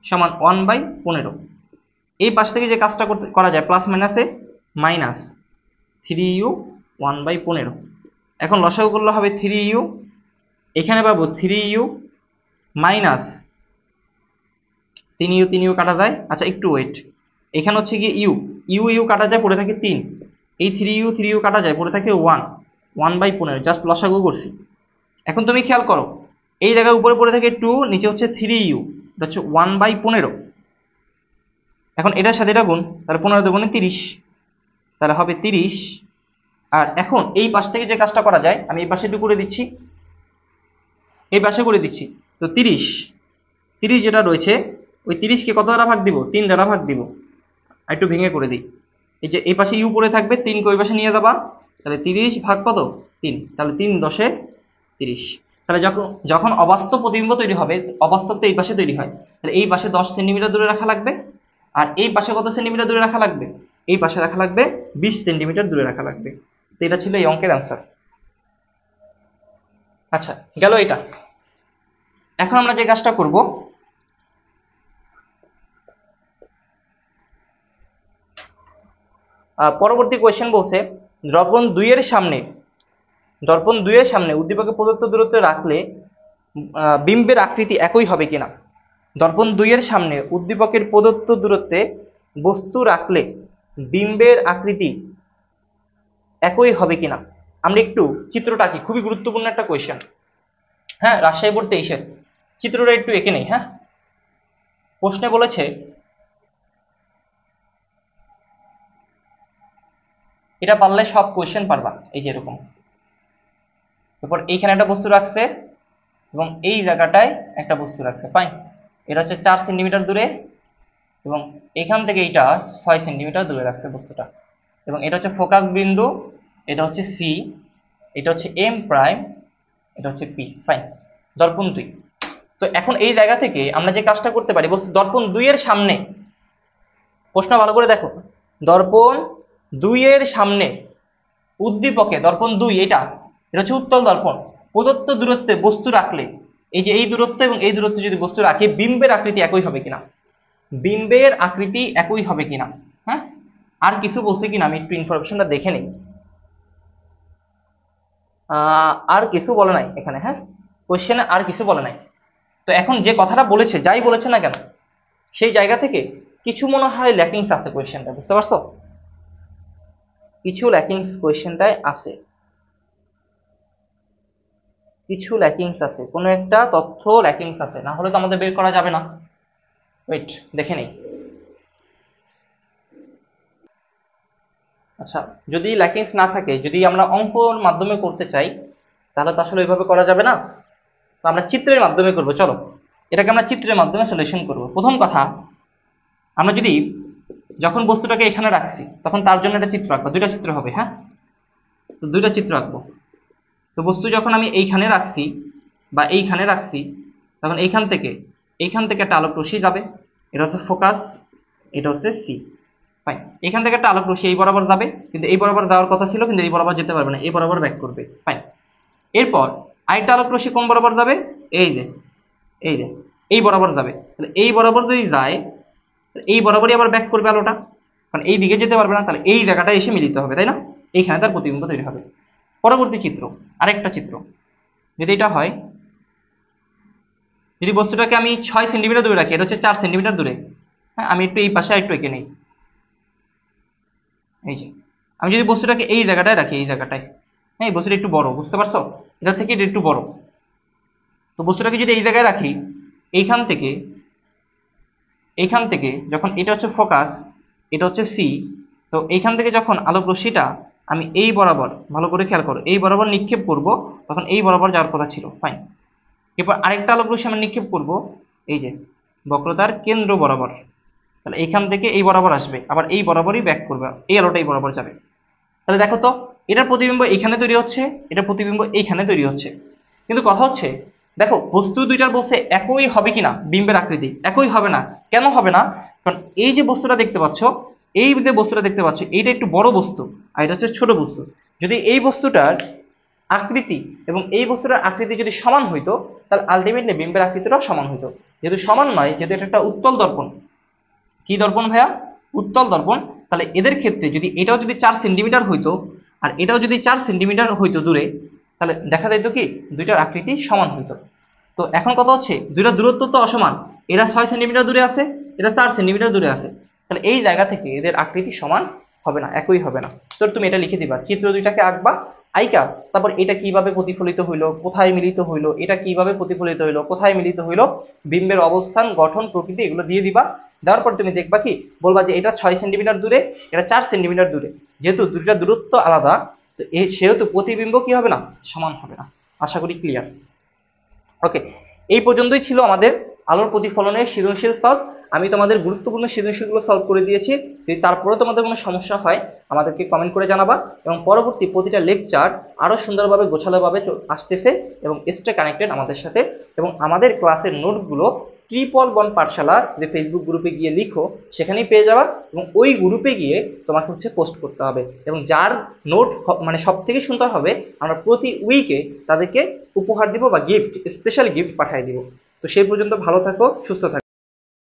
সমান 1/15। এই পাশ থেকে যে কাজটা করা যায় প্লাস মাইনাসে -3u 1/15। এখন লসাগু করলে হবে 3u, এখানে পাবো 3u মাইনাস 3u কাটা যায়, আচ্ছা একটু ওয়েট, এখানে হচ্ছে গিয়ে ইউ কাটা যায় পড়ে থাকে 3, এই 3u কাটা যায় পড়ে থাকে 1/15, জাস্ট লসাগু করছি। এখন তুমি খেয়াল করো এই জায়গায় উপরে পড়ে থাকে 2, নিচে হচ্ছে 3u, এটা হচ্ছে 1/15। এখন এটার সাথে এটা গুণ, তাহলে 15 দুগুণে 30, তাহলে হবে 30। আর এখন এই পাশ থেকে যে কাজটা করা যায় আমি এই পাশে একটু করে দিচ্ছি, এই পাশে করে দিচ্ছি। তো 30 যেটা রয়েছে ওই 30কে কত দ্বারা ভাগ দিব, 3 দ্বারা ভাগ দিব। আর একটু ভেঙে করে দিই, এই যে এই পাশে ইউ পড়ে থাকবে, 3কে ওই পাশে নিয়ে যাবা, তাহলে 30 ভাগ কত 3, তাহলে 3×10 = 30। তাহলে যখন অবাস্তব প্রতিবিম্ব তৈরি হবে, অবাস্তব তো এই পাশে তৈরি হয়, তাহলে এই পাশে 10 সেন্টিমিটার দূরে রাখা লাগবে, আর এই পাশে কত সেন্টিমিটার দূরে রাখা লাগবে, এই পাশে রাখা লাগবে 20 সেন্টিমিটার দূরে রাখা লাগবে। তো এটা ছিল এই অঙ্কের অ্যান্সার। আচ্ছা গেল এটা। এখন আমরা যে কাজটা করব, পরবর্তী কোয়েশ্চেন বলছে দর্পণ 2 এর সামনে উদ্দীপকের প্রদত্ত দূরত্বে রাখলে বিম্বের আকৃতি একই হবে কিনা। দর্পণ 2 এর সামনে উদ্দীপকের প্রদত্ত দূরত্বে বস্তু রাখলে বিম্বের আকৃতি একই হবে কিনা। আমরা একটু চিত্রটা আঁকি, খুবই গুরুত্বপূর্ণ একটা কোয়েশ্চেন, হ্যাঁ রাজশাহী বোর্ড 23-এর। চিত্রটা একটু এঁকে নেই, হ্যাঁ। প্রশ্নে বলেছে এটা পারলে সব কোয়েশ্চেন পারবা, এই যে এরকম। তারপর এইখানে একটা বস্তু রাখছে, এবং এই জায়গাটায় একটা বস্তু রাখছে, ফাইন। এটা হচ্ছে 4 সেন্টিমিটার দূরে এবং এখান থেকে এইটা 6 সেন্টিমিটার দূরে রাখছে বস্তুটা। এবং এটা হচ্ছে ফোকাস বিন্দু, এটা হচ্ছে সি, এটা হচ্ছে এম প্রাইম, এটা হচ্ছে পি, ফাইন। দর্পণ 2। তো এখন এই জায়গা থেকে আমরা যে কাজটা করতে পারি, বলছি দর্পণ 2 এর সামনে, প্রশ্ন ভালো করে দেখো, দর্পণ 2 এর সামনে উদ্দীপকে দর্পণ 2 এটা হচ্ছে উত্তল দর্পণ, প্রদত্ত দূরত্বে বস্তু রাখলে, এই যে এই দূরত্ব এবং এই দূরত্বে যদি বস্তু রাখি, বিম্বের আকৃতি একই হবে কিনা, বিম্বের আকৃতি একই হবে কিনা। হ্যাঁ, আর কিছু বলছে কিনা আমি একটু ইনফরমেশনটা দেখে নিই। আর কিছু বলে নাই এখানে, হ্যাঁ কোশ্চেনে আর কিছু বলে নাই। তো এখন যে কথাটা বলেছে, যাই বলেছে না কেন, সেই জায়গা থেকে কিছু মনে হয় ল্যাকিংস আছে কোয়েশ্চেনটা, বুঝতে পারছো? কিছু ল্যাকিংস কোয়েশ্চেনটায় আছে, কিছু ল্যাকিংস আছে, কোনো একটা তথ্য ল্যাকিংস আছে, না হলে তো আমাদের বের করা যাবে না। ওয়েট, দেখে নেই। আচ্ছা, যদি ল্যাকিংস না থাকে, যদি আমরা অঙ্কর মাধ্যমে করতে চাই, তাহলে তো আসলে ওইভাবে করা যাবে না, তো আমরা চিত্রের মাধ্যমে করব। চলো, এটাকে আমরা চিত্রের মাধ্যমে সলিউশন করব। প্রথম কথা, আমরা যদি যখন বস্তুটাকে এখানে রাখছি, তখন তার জন্য একটা চিত্র আঁকবো, দুইটা চিত্র হবে। হ্যাঁ, তো দুইটা চিত্র আঁকবো। তো বস্তু যখন আমি এইখানে রাখছি বা এইখানে রাখছি, তখন এইখান থেকে একটা আলোক রশ্মি যাবে, এটা হচ্ছে ফোকাস, এটা হচ্ছে সি, ফাইন। এখান থেকে একটা আলোক রশ্মি এই বরাবর যাবে, কিন্তু এই বরাবর যাওয়ার কথা ছিল, কিন্তু এই বরাবর যেতে পারবে না, এই বরাবর ব্যাক করবে, ফাইন। এরপর আরেকটা আলোক রশ্মি কোন বরাবর যাবে, এই যে এই বরাবর যাবে। তাহলে এই বরাবর যদি যায়, এই বরাবরই আবার ব্যাক করবে আলোটা, কারণ এই দিকে যেতে পারবে না, তাহলে এই জায়গাটা এসে মিলিত হবে, তাই না? এইখানে তার প্রতিবিম্ব তৈরি হবে। পরবর্তী চিত্র, আরেকটা চিত্র যদি এটা হয়, যদি বস্তুটাকে আমি 6 সেন্টিমিটার দূরে রাখি, এটা হচ্ছে 4 সেন্টিমিটার দূরে। হ্যাঁ, আমি একটু এই পাশে একটু এঁকে নেই। এই যে আমি যদি বস্তুটাকে এই জায়গাটায় রাখি, এই জায়গাটায়, হ্যাঁ এই বস্তুটা একটু বড়, বুঝতে পারছো? এটা থেকে এটা একটু বড়। তো বস্তুটাকে যদি এই জায়গায় রাখি, এইখান থেকে যখন এটা হচ্ছে ফোকাস, এটা হচ্ছে সি, তো এইখান থেকে যখন আলোক রশ্মিটা আমি এই বরাবর, ভালো করে খেয়াল করো, এই বরাবর নিক্ষেপ করব, তখন এই বরাবর যাওয়ার কথা ছিল, ফাইন। এরপর আরেকটা আলোক রশ্মি আমি নিক্ষেপ করব, এই যে বক্রতার কেন্দ্র বরাবর, তাহলে এইখান থেকে এই বরাবর আসবে, আবার এই বরাবরই ব্যাক করবে, এই আলোটা এই বরাবর যাবে। তাহলে দেখো তো, এটার প্রতিবিম্ব এইখানে তৈরি হচ্ছে, এটার প্রতিবিম্ব এইখানে তৈরি হচ্ছে। কিন্তু কথা হচ্ছে, দেখো বস্তু দুইটার বলছে একই হবে কিনা, বিম্বের আকৃতি একই হবে না। কেন হবে না? কারণ এই যে বস্তুটা দেখতে পাচ্ছ, এইটা একটু বড় বস্তু, আর এটা হচ্ছে ছোট বস্তু। যদি এই বস্তুটার আকৃতি এবং এই বস্তুটার আকৃতি যদি সমান হইতো, তাহলে আলটিমেটলি বিম্বের আকৃতিটাও সমান হইতো। যেহেতু সমান নয়, যেহেতু এটা একটা উত্তল দর্পণ, কি দর্পণ ভাইয়া? উত্তল দর্পণ। তাহলে এদের ক্ষেত্রে যদি এটাও যদি 4 সেন্টিমিটার হইতো আর এটাও যদি 4 সেন্টিমিটার হইতো দূরে, তাহলে দেখা যাইতো কি দুইটার আকৃতি সমান হইতো। তো এখন কথা হচ্ছে, দুইটা দূরত্ব তো অসমান, এরা 6 সেন্টিমিটার দূরে আছে, এটা 4 সেন্টিমিটার দূরে আছে, তাহলে এই জায়গা থেকে এদের আকৃতি সমান হবে না, একই হবে না। তো তুমি এটা লিখে দিবা, চিত্র দুইটাকে আঁকবা, আইকা তারপর এটা কিভাবে প্রতিফলিত হইলো, কোথায় মিলিত হইলো, এটা কিভাবে প্রতিফলিত হইলো, কোথায় মিলিত হইলো, বিম্বের অবস্থান, গঠন, প্রকৃতি এগুলো দিয়ে দিবা। দেওয়ার পর তুমি দেখবা কি, বলবা যে এটা 6 সেন্টিমিটার দূরে, এটা 4 সেন্টিমিটার দূরে, যেহেতু দুইটা দূরত্ব আলাদা, তো সেহেতু প্রতিবিম্ব কি হবে না, সমান হবে না। আশা করি ক্লিয়ার। ওকে, এই পর্যন্তই ছিল আমাদের আলোর প্রতিফলনের সৃজনশীল সলভ। আমি তোমাদের গুরুত্বপূর্ণ সৃজনশীলগুলো সলভ করে দিয়েছি। যদি তারপরেও তোমাদের কোনো সমস্যা হয়, আমাদেরকে কমেন্ট করে জানাবা, এবং পরবর্তী প্রতিটা লেকচার আরো সুন্দরভাবে গোছালোভাবে আসতেছে এবং স্টে কানেক্টেড আমাদের সাথে। এবং আমাদের ক্লাসের নোটগুলো 111 পাঠশালা যে ফেসবুক গ্রুপে গিয়ে লিখো, সেখানেই পেয়ে যাবা, এবং ওই গ্রুপে গিয়ে তোমাকে হচ্ছে পোস্ট করতে হবে, এবং যার নোট মানে সব থেকে সুন্দর হবে, আমরা প্রতি উইকে তাদেরকে উপহার দিব বা গিফট, স্পেশাল গিফট পাঠিয়ে দিব। তো সেই পর্যন্ত ভালো থাকো, সুস্থ থাকো।